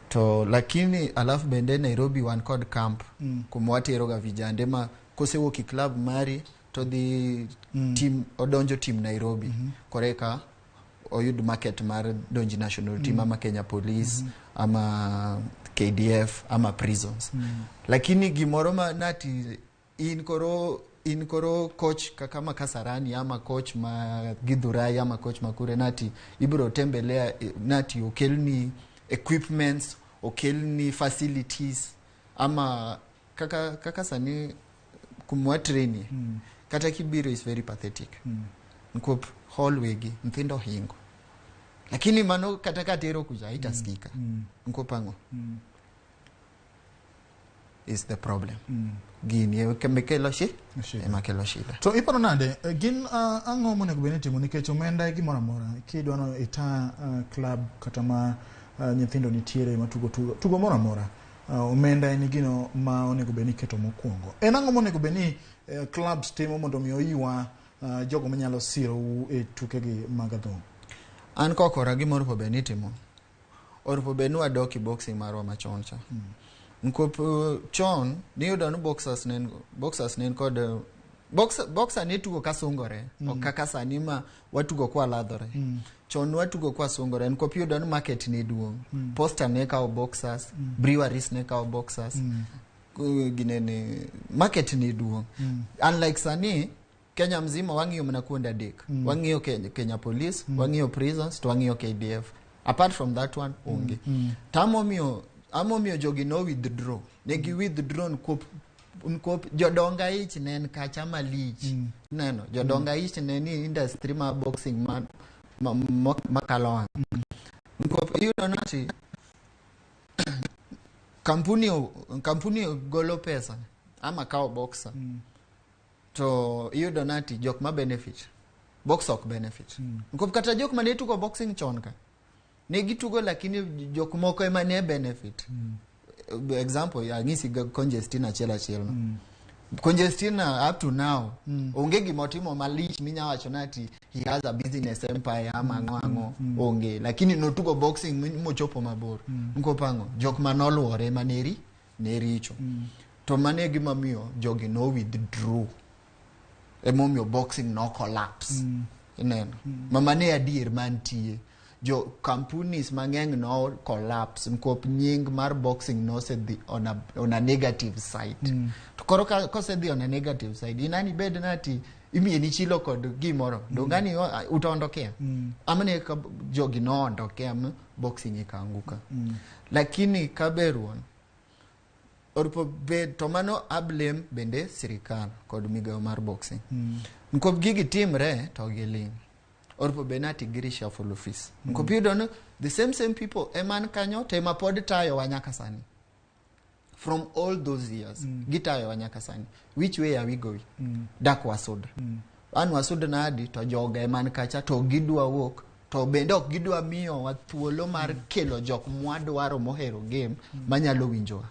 to lakini alafu bende Nairobi one code camp kumwatero ga vijande ma kosewoki club mari to the team odonjo team Nairobi koreka oyud market mar donji national team ama Kenya Police ama KDF ama prisons lakini gimoro ma nati in koro coach kama Kasarani ama coach ma Githurai ama coach Makure nati ibro tembelea nati okelni equipments okelni facilities ama kaka sani kumwa train kata kibiro is very pathetic nkop hallway nthindo hingo lakini mano kata tero kuja itasikika nkopango is the problem gini kemekelo makelo shida to ipano nade gin ango mone kubeni timo nikech omenda gimora mora kidwano ita club kata ma nyithindo nitiere matugo mora mora omenda en gino ma onego beni keto mokwongo en ango mone kubeni clubs timo mondo mi oyiwa jogo manyalo siro e tuke gi magadho an kokora gimoro po beni timo orpo benu adoki boxing marwa machon cha nkop chon ni yudo boxers nen kod boxer ne tugo kasungore okaka sani ma watugo kwa ladhore chon watugo kwa sungore nkop yudo ni market ne duong poster ne kao boxers breweries ne kao boxers ginene market ne duong unlike sani Kenya mzima wangiyo mnakwenda dik wangiyo Kenya Police wangiyo prisons to wangiyo KDF apart from that one onge amomio jogi no withdraw negi withdraw nkop jodonga ich nen kacha malich neno jodonga ich neni industry ma boxing makalon nkop you don't know kampuni golo pesa ama kao boxer to you donati jok ma benefit box ok benefit nkop kata jok mane tugo boxing chonka ne gitugo lakini jok moko ema ne benefit example ya ngisi Congestina chela Congestina up to now onge gimotimo malich minya wacho nati he has a business empire ama ngwango onge lakini no tugo boxing mochopo mabor nkopango jok manoluore maneri nericho to mane gimamiyo jogi no withdraw emomio boxing no collapse ineno mamane adier mantie jo companies mang'eny no collapse nkop nying mar boxing no se dhi on a negative side to koro kose on a negative side inani bed nati imieni chilo kod gimoro dongani utaondokea amane jogi no ondokea boxing ikaanguka lakini kaberwon orpo bed tomano ablem bende sirikal kod migao mar boxing nkop gigi timre to giling or po benati giri shuffle office nkopido no the same people eman kanyo tema pod tayo wanyaka sani from all those years gitayo wanyaka sani which way are we going dak wasud an wasud na adi to joga eman kacha to gidwa wok to bende ok gidwa miyo wa thuolo mar kelo jok mwadwaro mohero game manyalo winjowa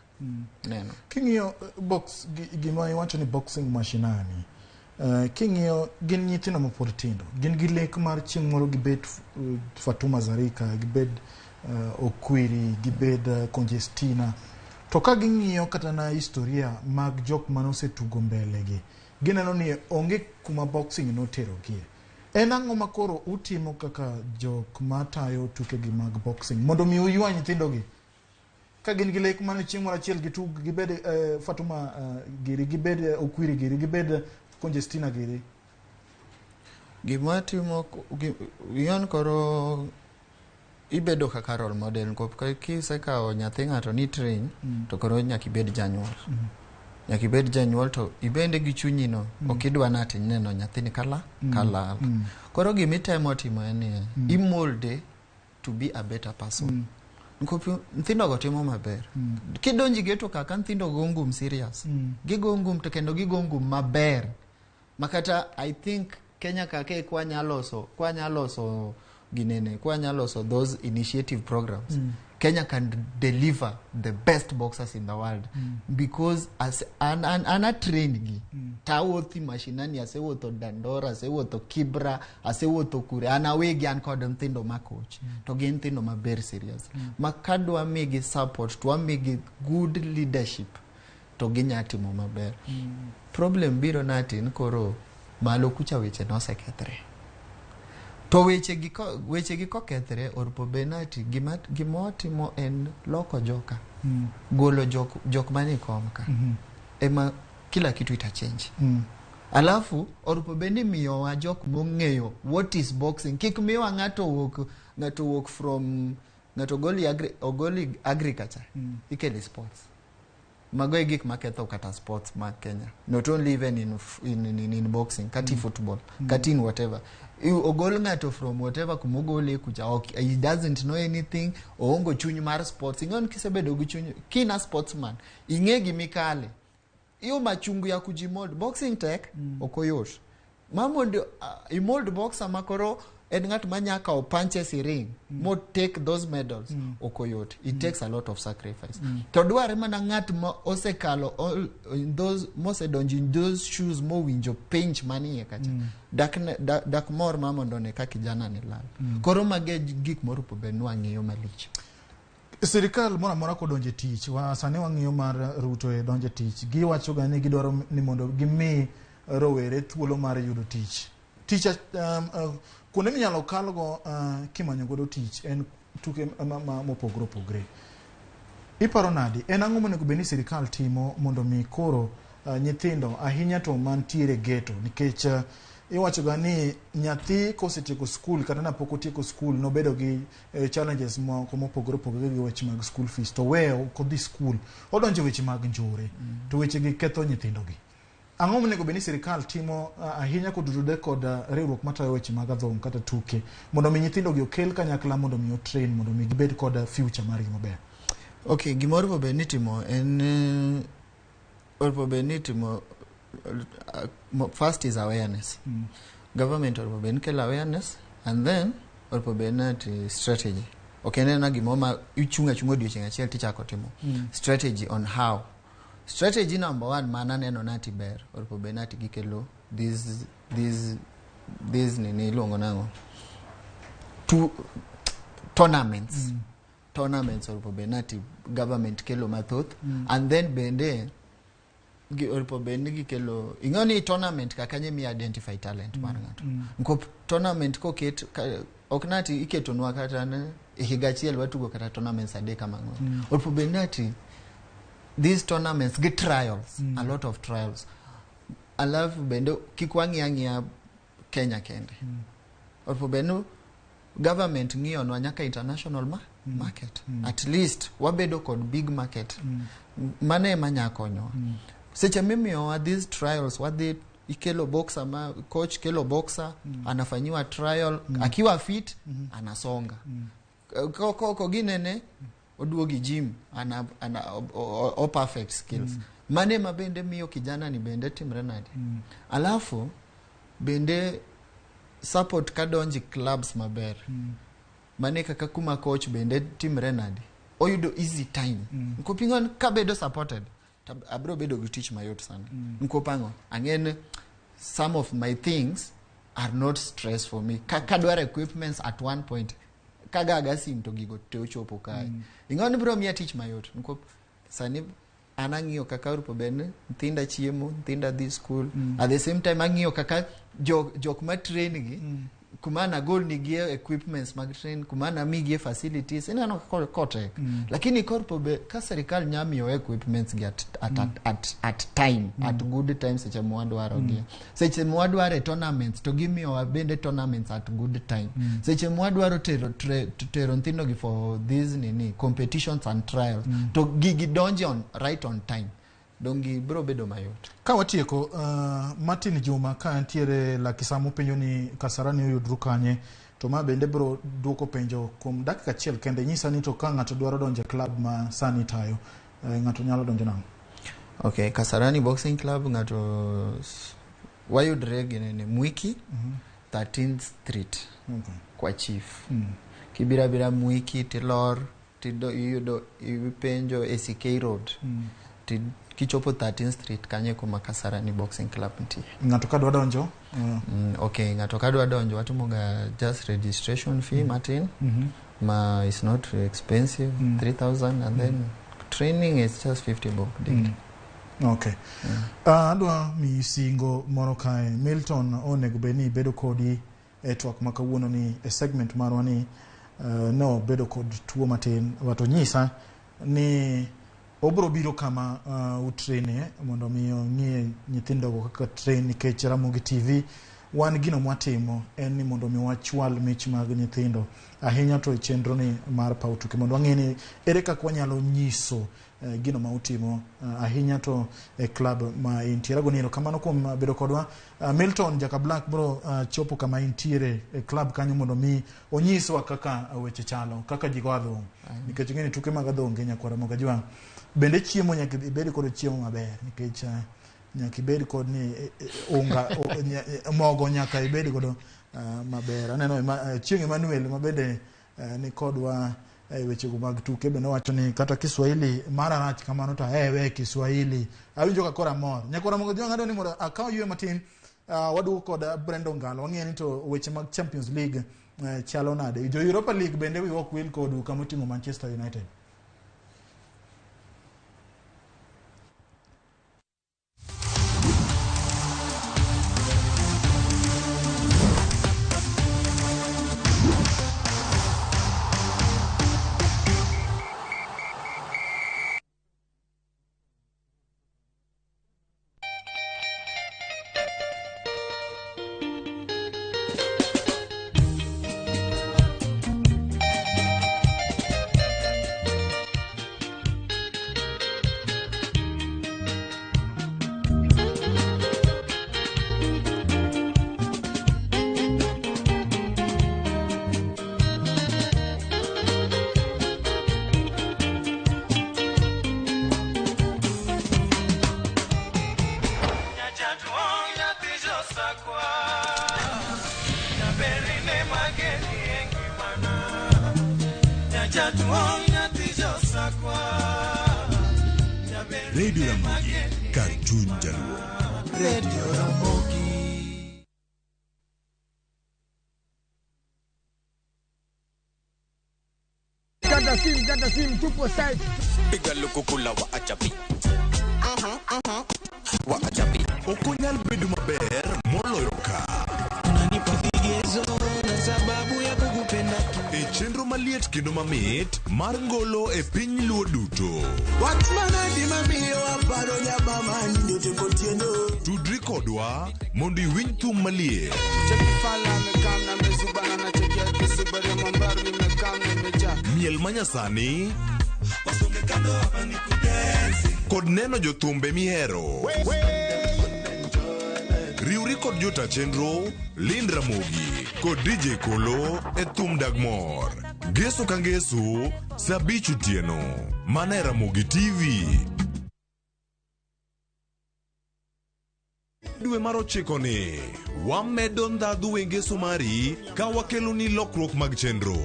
neno king'iyo box gima iwacho ni boxing mashinani king'iyo gin nyithindo mapod tindo gin gi lek mar chieng' moro gibet Fatuma Zarika gibed Okwiri gibed Congestina to ka ging'iyo kata na historia mag jok manosetugo mbele gi gineno ni onge kuma boxing notero gie en ang'o makoro utimo kaka jok matayo tuke gi mag boxing mondo mi uywa nyithindo gi ka gin gi lek mane chieng' moro achiel gitug gibed Fatuma giri gibed Okwiri giri gibed Congestina giri gima timo yon koro ibedo kaka role model ko kisekawo nyathi ng'ato ni train to koro nyaka ibed janyuol nyaka ibed janyuol to ibende gi chunyi no okidwa nati neno nyathini kala koro gimitemo timo en imolde to be a better person nkopi nthindo go timo maber kidonji geto kaka nthindo go ngum serious gigo ngum to kendo gigo ngum maber makata I think Kenya kake kwa nyaloso ginene kwa nyaloso those initiative programs Kenya can deliver the best boxers in the world because as an training tawoti mashinani asewotho Dandora asewotho Kibra asewotho Kure anawegi an kod nthindo ma coach to gin nthindo maber serious makadwa migi support to amigi good leadership to ginyatimo maber problem biro natin koro malo kucha weche no sekethre to weche gi kokethre orpo benati gimotimo en loko joka golo jok mani komka ema kila kitu ita change alafu orpo beni miyo wa jok mong'eyo what is boxing kik miyo ng'ato wok from ng'ato goli agriculture ikeli sports magoy gik maketho kata sports ma Kenya not only even in boxing kati football kati in whatever ogol ng'ato from whatever kumogole kuja he doesn't know anything oongo chuny mar sports ingon kisebedo gi chuny kina sportsman ing'e gimikale iyo machungu ya kujimold boxing tech okoyot mamondo imold boxer makoro en ng'at manyaka o punches ring mo take those medals okoyot it takes a lot of sacrifice to dware mana ng'at ma osekalo those mosedonji in those shoes mo winjo pinch manie kacha dak mor mamondo ne ka kijana ni lal koro mage gik moro po benwa ng'iyo malich sirikal mora kodonje tich wa sane wang'iyo mar Ruto e donje tich giwacho ga ni gidwaro ni mondo gimi rowere thuolo mar yudo tich kuonde minyalo kalgo kimanyo godo tich en tuke mopogore opogore iparo nadi en ang'o monego beni sirikal timo mondo mi koro nyithindo ahinya to mantiere geto nikech iwacho ga ni nyathi kosetieko skul kata na pok otieko skul nobedo gi challenges mopogore opogore gi weche mag school fees to weyo kodhi skul odonjo weche mag njore to weche gi ketho nyithindo gi ang'o monego beni sirikal timo ahinya kodudude kod riwruok matayo weche mag adhong kata tuke mondo mi nyithindo gi okel kanyakla mondo mi otrain mondo mi gibed kod future margi maber okay gimoro po benitimo en orpo benitimo first is awareness government orpo benkel awareness and then orpo benati strategy okay nena gimoma ichunga odiochieng' achiel tichako timo strategy on how strategy number 1 mana neno nati ber orpo benati gikelo this nini longo nango tournaments orpo benati government kelo mathoth and then bende orpo bende gikelo ingoni tournament kakanye mi identify talent mar ng'ato nko tournament koket oknati iketonwa kata ne higachiel watugo kata tournaments adek kama ng'o orpo benati these tournaments get trials a lot of trials alafu bendo kikwang'ia Kenya kende orpo bendo government ng'iyo no nyaka international market at least wabedo kod big market mane manyakonyo seche mimiyo these trials wadhi ikelo boxer coach kelo boxer anafanyiwa trial akiwa fit anasonga ko ginene oduogi gym ana o perfect skills mane mabende miyo kijana ni bende timre nade alafu bende support kadonji clubs maber mane kaka kuma coach bende timre nade oyudo easy time nkopingon kabedo supported abro bedo gi teach mayot sana nkopango angene some of my things are not stress for me kadware equipments at one point kaga sim to gigo te ochopo kai ingoni bro mi teach mayot nkop sani anangio kaka rupo bene ntinda chiemo ntinda dhi school at the same time angio kaka jok ma train gi kumana goal ni gie equipments mag train kumana migie facilities ina kote lakini korpo be ka serikal nyamio equipments get at time at good times seche mwadwaro gie seche mwadwaro tournaments to gimio bende tournaments at good time seche mwadwaro tero ntino gi for these competitions and trials to gigi donji on right on time dongi bro bedo mayot ka watieko Martin Juma ka antiere la kisamo penjo ni Kasarani oyudru kanye to ma bende bro duoko penjo kuom dakika achiel kende nyisa ni to ka ng'ato dwaro donjo club ma sani tayo ng'ato nyalo donjo nang. Okay, Kasarani Boxing Club ng'ato wayudre gine Mwiki 13th Street kwa chief kibira Mwiki tilor tido yudo penjo ACK Road kichopo 13th Street kanye kuma Kasarani Boxing Club nti ng'ato kadwa donjo okay ng'ato kadwa donjo watumoga just registration fee Martin ma is not expensive 3,000 and then training is just 50 bob okay adwa mi singo moro kae Milton onego beni bedo kodi twak makawuono ni segment marwani no bedo kod tuo matin wato nyisa ni obro biro kama utrene mondo miyo ng'ie nyithindo go kaka train nikech Ramogi TV wan gino mwatimo en ni mondo mi wachwal mich mag nyithindo ahinya to chenro ni mar PAW TUKE mondo wang'eni ere kaka wanyalo nyiso gino ma utimo ahinya to club ma intiere goniro kamano kuom bedo kodwa Milton Jaka Black bro chopo kama intiere club kanyo mondo mi onyiswa kaka weche chalo kaka jigo adho nikech ng'eni tuke mag adho ngenya kwa Ramogi jwa bende chiemo nyaka ibed kod chiemo maber nikech nyaka ibed kod ni unga mogo nyaka ibed kod maber aneno chieng' Emmanuel mabende ni kodwa weche go mag tuke bende wacho ni kata Kiswahili mara rach kamano to we Kiswahili awinjo ka kora mor nyaka Ramogi jwa ngado ni mondo akaw yue matin wadu kod Brendo Ngalo wang'eni to weche mag Champions League chalo nade jo Europa League bende we ok wil kod kama tingo Manchester United. Radio Ramogi, Cartoon Jaluo. Radio Ramogi. Kata sim, tupo side. Piga lukukula wa achapi. Wa achapi. Okonyal bedo maber moloyo ka. Unanipa vigezo na sababu ya kukupenda tu. E chenro maliet kendo mamit mar ngolo e piny luo duto. Watmana di mamiyo aparo nyabama ndio tembo tiendo. Tudri kodwa mondo iwinj thum maliet. Chakifala mekam na mezubana na chekia kisubare mambaru mekam na meja. Miel manyasani Wasonge kando hapa ni kudensi. kod neno jothumbe mihero. kod jota chenro Lin Ramogi kod DJ Kolo e thum Dagmor. Geso ka ngeso Sabichu Tieno. Mana e Ramogi TV. Dwe mar 9 ni wamedo ndhadhu wenge sumari ka wakelo ni lokruok mag chenro.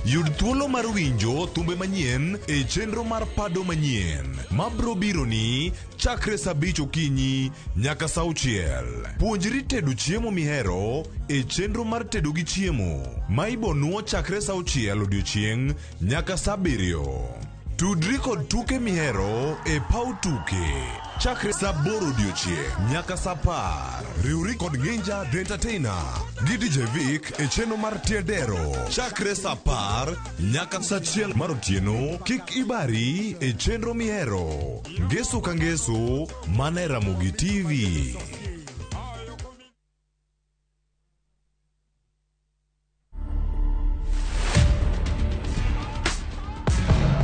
Yud thuolo mar winjo thumbe manyien e chenro mar pado manyien mabro biro ni chakre saa 5 okinyi nyaka saa 6. Puonjri tedo chiemo mihero e chenro mar tedo gi chiemo ma ibonuo chakre saa 6 odiochieng' nyaka saa 7. Tudri kod tuke mihero e PAW TUKE chakre saa 8 odiochieng' nyaka saa 10. Riwri kod Ninja The Entertainer gi DJ Vic e chenro mar Tiedero chakre saa 10 nyaka saa 1 mar otieno. Kik ibari e chenro mihero. Ngeso ka ngeso mana e Ramogi TV.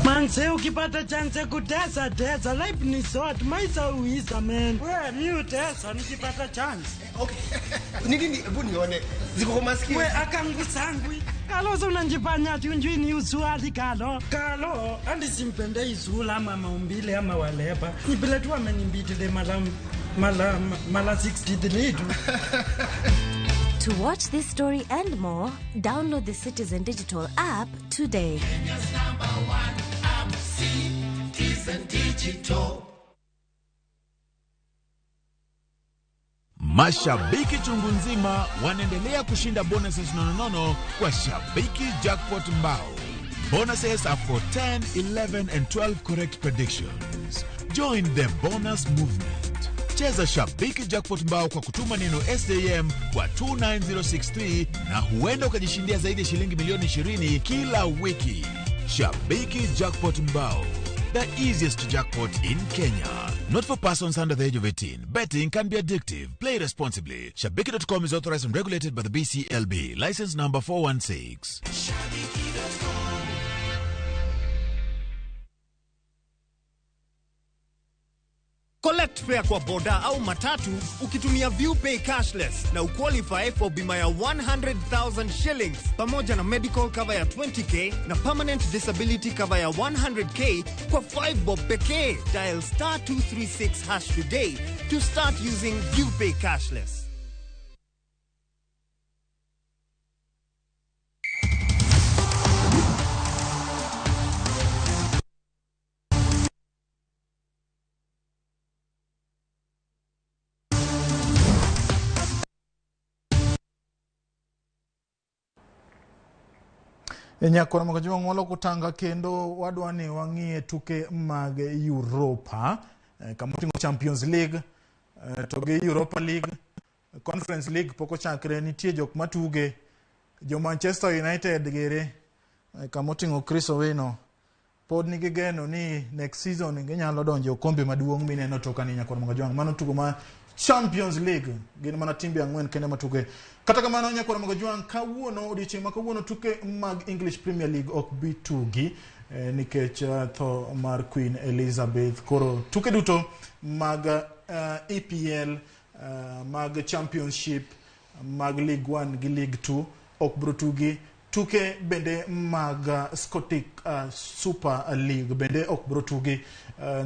Manze ukipata chance kutesa life ni short, maisha uisa man. Wewe ni utesa nikipata chance. Okay. Nini hebu nione. Ziko kwa masikio. Wewe akangu sangwi. Kalo unanjifanya tunjui ni uswali Kalo. Andi simpende isula ama maumbile ama walepa. Nibile tu amenimbitile mala 63 tu. To watch this story and more, download the Citizen Digital app today. Kenya's #1 app, Citizen Digital. Mashabiki chungu nzima wanaendelea kushinda bonuses nonono kwa Shabiki Jackpot Mbao. Bonuses are for 10, 11 and 12 correct predictions. Join the bonus movement. Cheza Shabiki Jackpot Mbao kwa kutuma neno SAM kwa 29063 na huenda ukajishindia zaidi ya shilingi milioni 20 kila wiki. Shabiki Jackpot Mbao, the easiest jackpot in Kenya. Not for persons under the age of 18. Betting can be addictive. Play responsibly. Shabiki.com is authorized and regulated by the BCLB. License number 416. Collect fare kwa boda au matatu ukitumia ViewPay cashless na uqualify for bima ya 100,000 shillings pamoja na medical cover ya 20k na permanent disability cover ya 100k kwa 5 bob pekee. Dial *236# today to start using ViewPay cashless. Nyakora magajiwa ngolo kutanga kendo wadwani wang'ie tuke mag Europa kama tingo Champions League toge Europa League Conference League poko chakre nitie jok matuge jo Manchester United gere kama tingo Chris Owino pod nigi geno ni next season ginyalo donjo kombe maduong' mineno tokani nyakora magajiwa mano tugo ma Champions League gin mana timbe ang'wen kende matuge kata kamano nyakora magajiwa kawuono odiochieng' ma kawuono tuke mag English Premier League ok bi tugi nikech tho mar Queen Elizabeth. Koro tuke duto mag EPL mag Championship mag League 1 gi League 2 ok bro tugi. Tuke bende mag Scottish Super League bende ok bro tugi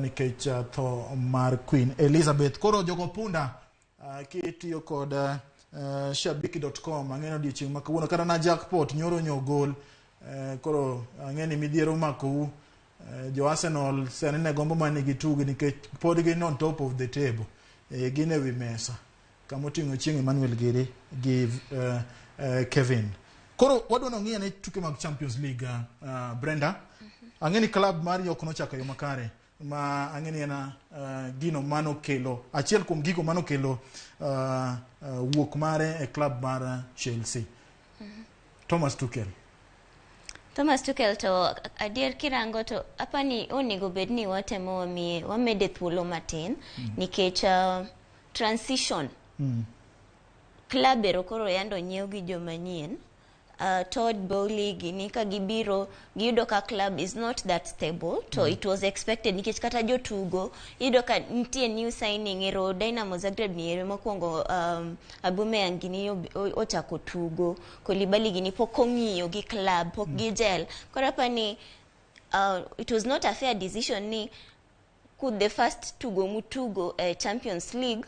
nikech tho mar Queen Elizabeth. Koro jogo punda kitiyo kod shabiki.com ang'eno odiochieng' ma kawuono kata na jackpot nyoro nyogol koro ang'eni midhiero makou jo Arsenal sani ne gombo mane gitugi nikech pod gin on top of the table gin ewi mesa kama oting'o chieng' Emmanuel Giri gi Kevin. Koro wadwano ng'iya ne tuke mag Champions League Brenda. Ang'eni club mar yok nochako yo makare ma ang'eni na gino mano kelo achiel kuom gigo mano kelo wuok mare e club mar Chelsea. Thomas Tuchel to adier kirango to apani onego bedni watemo wamede thuolo matin nikech transition club ero koro yando nyiew gi joma nyien Todd Bowley gini ka gibiro giyudo ka club is not that stable to it was expected nikech kata jotugo iyudo ka nitie new signing ero Dynamo Zagreb ni ero mokwongo Aubameyang gini ochako tugo Koulibaly gini pok ong'iyo gi club pok gijel koro apani it was not a fair decision ni could the first tugo mutugo Champions League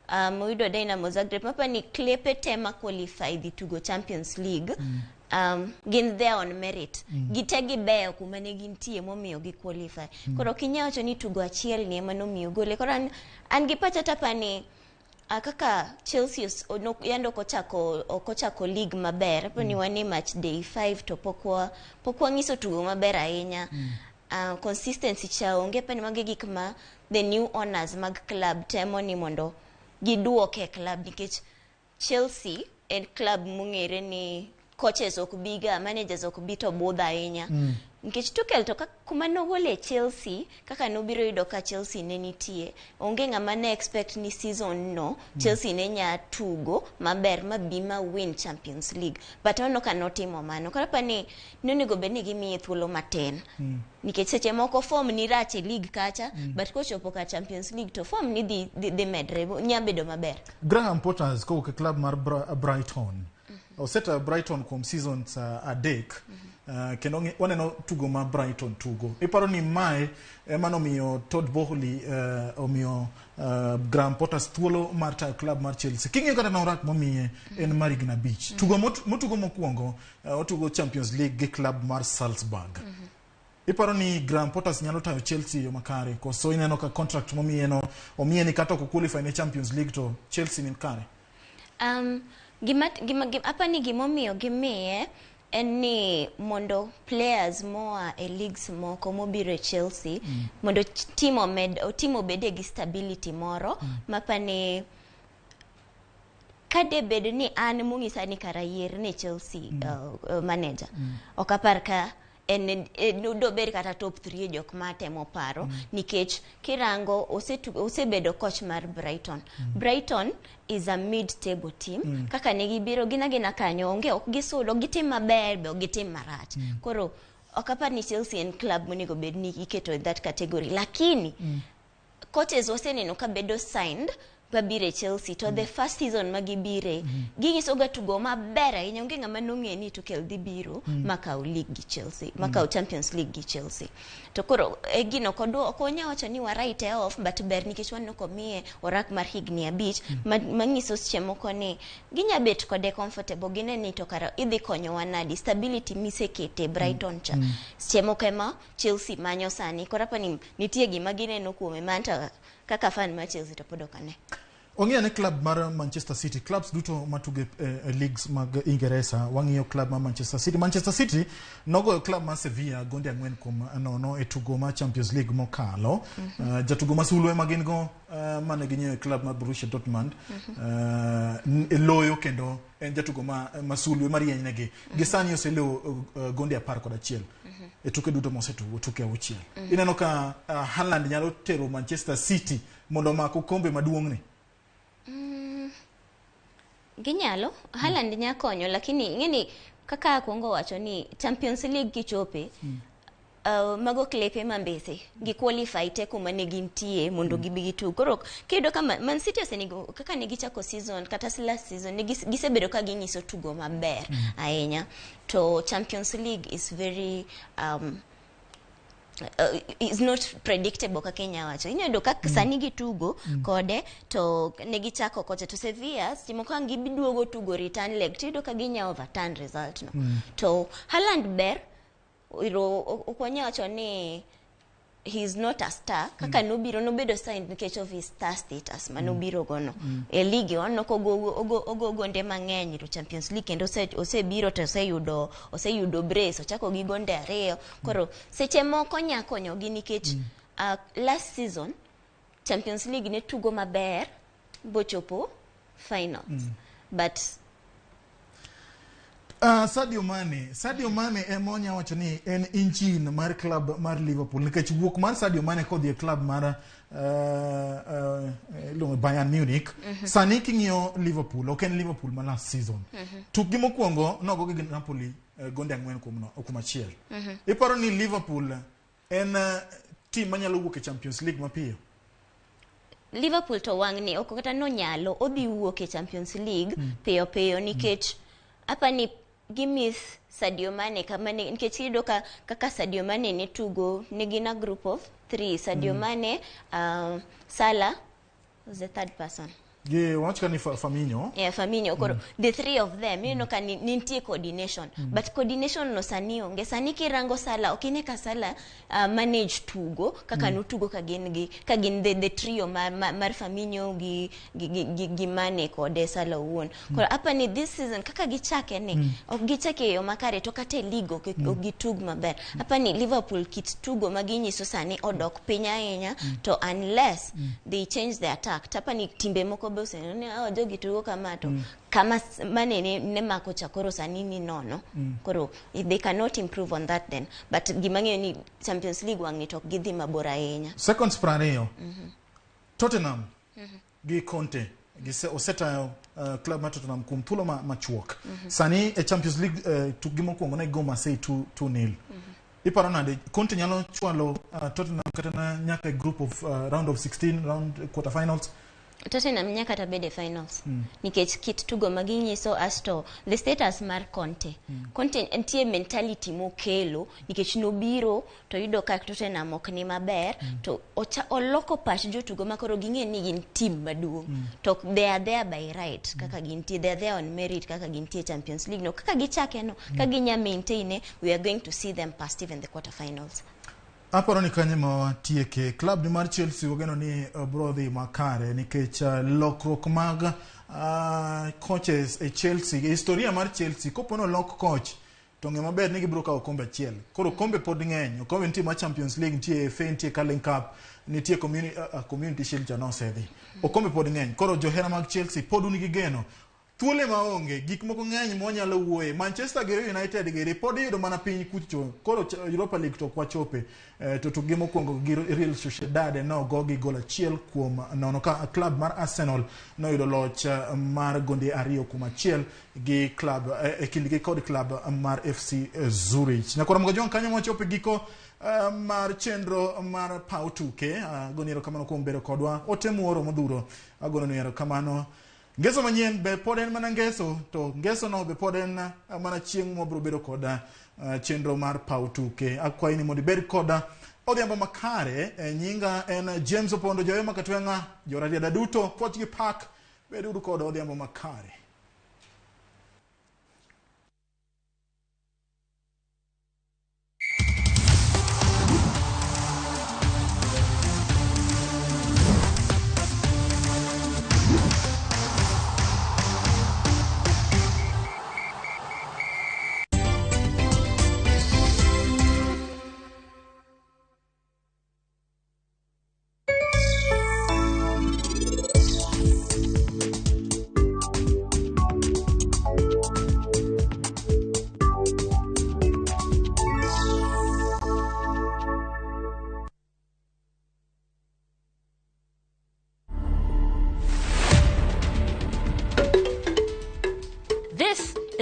Moido Dynamo Zagreb mapa ni klepe tema qualify the to go Champions League gin there on merit gitegi beyo kuma ne gintie momiyo gi qualify koro kinyawacho ni tugo achiel ni ema nomiyo gole koro an gi pacha tapani kaka Chelsea yando kochako league maber apani wane match day 5 to pokwa ngiso tugo maber ahinya consistency cha onge pani mage gik ma the new owners mag club temo ni mondo giduoke club nikech Chelsea en club mungere ni coaches okubiga managers okubito budha ahinya nikech Tuchel to kuma nogole Chelsea kaka nobiro yudo ka Chelsea ne nitie onge ng'ama ne expect ni season no Chelsea ne nya tugo maber mabima win Champions League but ono kanotimo mano koro pani nonego bedni gimiye thuolo matin nikech seche moko form ni rach e league kacha but kochopo ka Champions League to form ni dhi medre nya bedo maber. Graham Potter ko ke club mar Brighton oseta Brighton kuom seasons adek kendo waneno tugo ma Brighton tugo iparo ni mae emano miyo Todd Bowley omiyo Graham Potter thuolo mar tayo club mar Chelsea kingi kata na orak momiye en Marigna Beach tugo motugo mokwongo otugo Champions League gi club mar Salzburg iparo ni Graham Potter nyalo tayo Chelsea yo makare koso ineno ka contract momiye no omiye ni kata ko qualify ne Champions League to Chelsea ni kare gima apani gimomiyo gimiye en ni mondo players moa e leagues moko mobiro Chelsea mondo timo bede gi stability moro mapani kade bede ni an mungisa ni karayier ne Chelsea manager okapar ka en do ber kata top 3 jok matemo paro nikech kirango osebedo coach mar Brighton is a mid table team kaka ne gibiro gina kanyo onge ok gisudo gitim maber be gitim marach koro okapar ni Chelsea en club monego bed ni iketo in that category lakini coaches oseneno ka bedo signed babire Chelsea to the first season magibire gingiso ga tugo maber ahinya onge ng'ama nong'e ni Tuchel dhi biro makao league gi Chelsea makao Champions League gi Chelsea to koro gino konya wacho ni waraite off but ber nikech wanoko miye orak mar higni 5 mangiso seche moko ni ginya bet kode comfortable gine ni to kara idhi konyo wanadi stability misekete Brighton cha seche moko ema Chelsea manyo sani koro pani nitie gima gineno kuome manta kaka fan mar Chelsea to podokane Ongea ne club mar Manchester City clubs duto matuge leagues mag Ingeresa wang'iyo club mar Manchester City nogoyo club mar Sevilla gonde 4-0 e tugo mar Champions League mokalo jatugo masulwe magin go mane ginyewe club mar Borussia Dortmund loyo kendo en jatugo masulwe marieny negi gisani oselo gonde 11 e tuke duto mosetugo tuke auchiel ineno ka Haaland nyalo tero Manchester City mondo mako kombe maduong'ni ginyalo Haaland nya konyo lakini ngeni kaka kuongo wacho ni Champions League kichope mago klepe mambese gi qualify te kuma ne gintie mondo gibigi tu koro kido kama Man City osenigo kaka ne gichako season kata last season ne gisebedo ka ginyiso tugo maber ahinya to Champions League is very is not predictable ka Kenya wacho inyodo ka sani gitugo kode to negichako kocha to Sevilla timo ka gibiduogo tugo return leg tido ka ginya overturn result no to Haaland ber okonya wacho ni he's not a star kaka nobedo signed because of his star status manobiro gono e league on ko go gonde mang'eny to Champions League kendo osebiro to oseyudo brace ochako gi gonde 2 koro seche moko nya konyo gi nikech last season Champions League ne tugo maber bochopo finals but Sadio Mane emonya wacho ni en engine mar club mar Liverpool nikech wuok mar Sadio Mane kodhi e club mar Bayern Munich. Sani king'iyo Liverpool, ok en Liverpool ma last season. Tukgi mokwongo nogo gi Napoli gonde 4 kuom achiel. Iparo ni Liverpool en team manyalo wuok e Champions League mapiyo. Liverpool to wang'ni ok kata nonyalo odhi wuok e Champions League piyo nikech apani gimis Sadio Mane kamane nikech iyudo kaka Sadio Mane ne tugo ne gina group of 3 Sadio Mane, Salah was the third person. Yeah, watch can Firmino. Yeah, Firmino. The 3 of them, you know, can nintie coordination. But coordination no sani onge. Sani kirango Salah, okine ka Salah manage tugo, kaka no tugo kagin the trio mar Firmino gi Mane kode Salah won. Kora apa ni this season kaka gichake ne, ok gichake yo makare to kate ligo gitug maber. Apa ni Liverpool kit tugo maginyiso sani odok piny ahinya to unless they change the attack. Tapa ni timbe moko jogi tugo kamato kama Mane ne mako chakoro sanini nono koro if they cannot improve on that then but gimang'eyo ni Champions League wang'ni tok gidhi mabor ahinya. Seconds prariyo Tottenham gi Conte osetayo club mar Tottenham kuom thuolo machuok. Sani e Champions League tukgi mokwongo ne go Marseille 2-0. Iparo nade Conte nyalo chwalo Tottenham kata nyaka group of round of 16 round quarter finals? Tottenham nyaka tabede finals. Nikech kit tugo maginyiso asto the status mar Conte. Conte entie mentality mokelo nikech nobiro to yudo ka Tottenham ok ni maber to oloko pach jotugo makoro ging'e ni gin team maduong'. To they are there by right kaka gintie, they are there on merit kaka gintie Champions League no kaka gichake no kaka ginya maintain we are going to see them past even the quarter finals. Aparo ni kanye ma tieke club ni mar Chelsea ogeno ni brodhi makare nikech lokruok mag coaches e Chelsea. Historia mar Chelsea kopono lok coach to ng'e maber ni gibro kawo kombe achiel. Koro kombe pod ng'eny. Okombe nitie mar Champions League, nitie FA, nitie Carling Cup, nitie Community Shield cha nosedhi. Okombe pod ng'eny. Koro johera mag Chelsea pod unigi geno. Thuole maonge gik moko ng'eny monyalo wuoye. Manchester gi United gi pod yudo mana piny kucho. Koro Europa League to kwachope to tugi mokwongo gi Real Sociedad no gogi gol 1-0 ka club mar Arsenal no yudo loch mar gonde 2-1 gi club kindgi kod club mar FC Zurich. Nyakoro mga jon kanyo mochope giko mar chenro mar PAW TUKE gonero kamano kuom bedo kodwa otemuoro modhuro agono nero kamano. Ngeso manyien be poden mana ngeso to ngeso no be poden mana chieng' mobro bedo koda chenro mar PAW TUKE. Akwayi ni mondo ibed koda odhiambo makare. Nyinga en James Opondo joyo makatwenga joradiada duto Fortgi Park bedo koda odhiambo makare.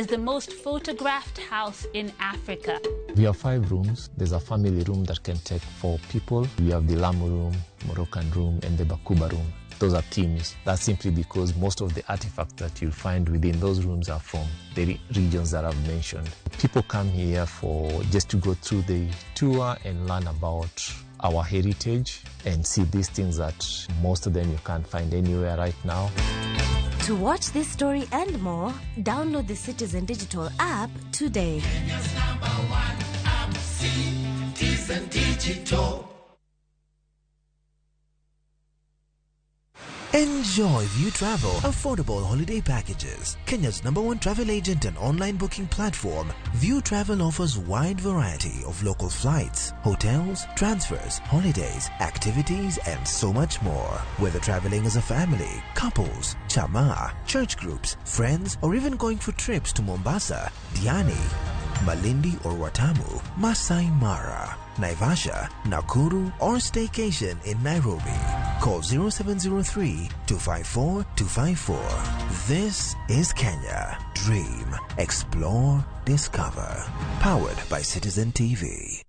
is the most photographed house in Africa. We have 5 rooms. There's a family room that can take 4 people. We have the Lamu room, Moroccan room, and the Bakuba room. Those are teams. That's simply because most of the artifacts that you'll find within those rooms are from the regions that I've mentioned. People come here just to go through the tour and learn about our heritage and see these things that most of them you can't find anywhere right now. To watch this story and more, download the Citizen Digital app today. Kenya's #1 app, Citizen Digital. Enjoy View Travel affordable holiday packages. Kenya's #1 travel agent and online booking platform, View Travel offers wide variety of local flights, hotels, transfers, holidays, activities, and so much more. Whether traveling as a family, couples, chama, church groups, friends, or even going for trips to Mombasa, Diani, Malindi or Watamu, Masai Mara, Naivasha, Nakuru, or staycation in Nairobi. Call 0703-254-254. This is Kenya. Dream, explore, discover. Powered by Citizen TV.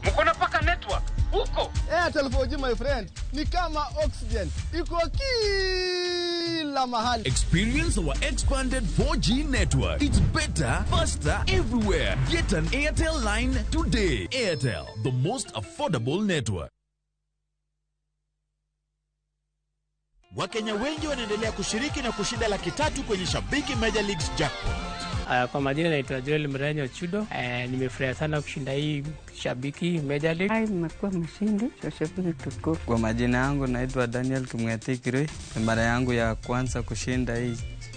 Mkona paka network huko. Airtel 4G my friend ni kama oxygen, iko kila mahali. Experience our expanded 4G network. It's better, faster everywhere. Get an Airtel line today. Airtel, the most affordable network. Wakenya wengi wanaendelea kushiriki na kushinda $300,000 kwenye Shabiki Major Leagues Jackpot. Kwa majina naitwa Joel Mrenyo Chudo. Nimefurahia sana kushinda hii Shabiki Major League. Nimekuwa mshindi wa Shabiki TUKE. Kwa majina yangu naitwa Daniel Kimwetikiri. Mara yangu ya kwanza kushinda hii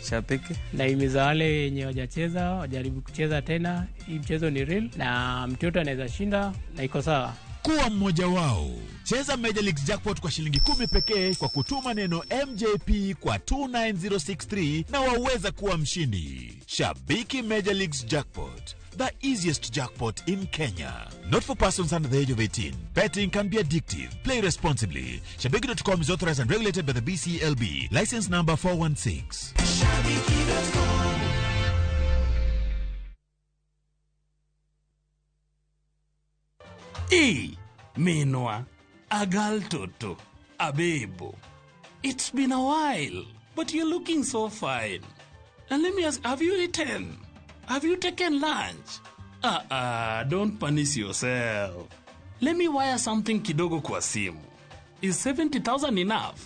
Shabiki. Naimiza wale wenye hawajacheza wajaribu kucheza tena. Hii mchezo ni real na mtoto anaweza shinda na iko sawa. Kuwa mmoja wao. Cheza Major Leagues Jackpot kwa $10 pekee kwa kutuma neno MJP kwa 29063 na waweza kuwa mshindi. Shabiki Major Leagues Jackpot, the easiest jackpot in Kenya. Not for persons under the age of 18. Betting can be addictive. Play responsibly. Shabiki.com is authorized and regulated by the BCLB. License number 416. Shabiki.com. Minwa, Agal Toto, Abebo. It's been a while, but you're looking so fine. And let me ask, have you eaten? Have you taken lunch? Don't punish yourself. Let me wire something kidogo kwa simu. Is 70,000 enough?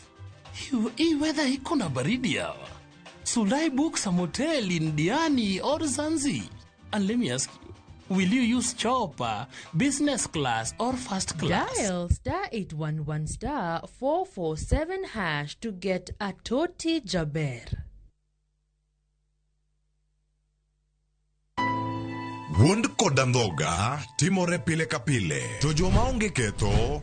Hii weather iko na baridi hawa. Should I book some hotel in Diani or Zanzi? And let me ask you, will you use chopper, business class, or first class? Dial *811*447# to get a Toti Jaber. Wund kodandhoga timore pile ka pile. To joma onge ketho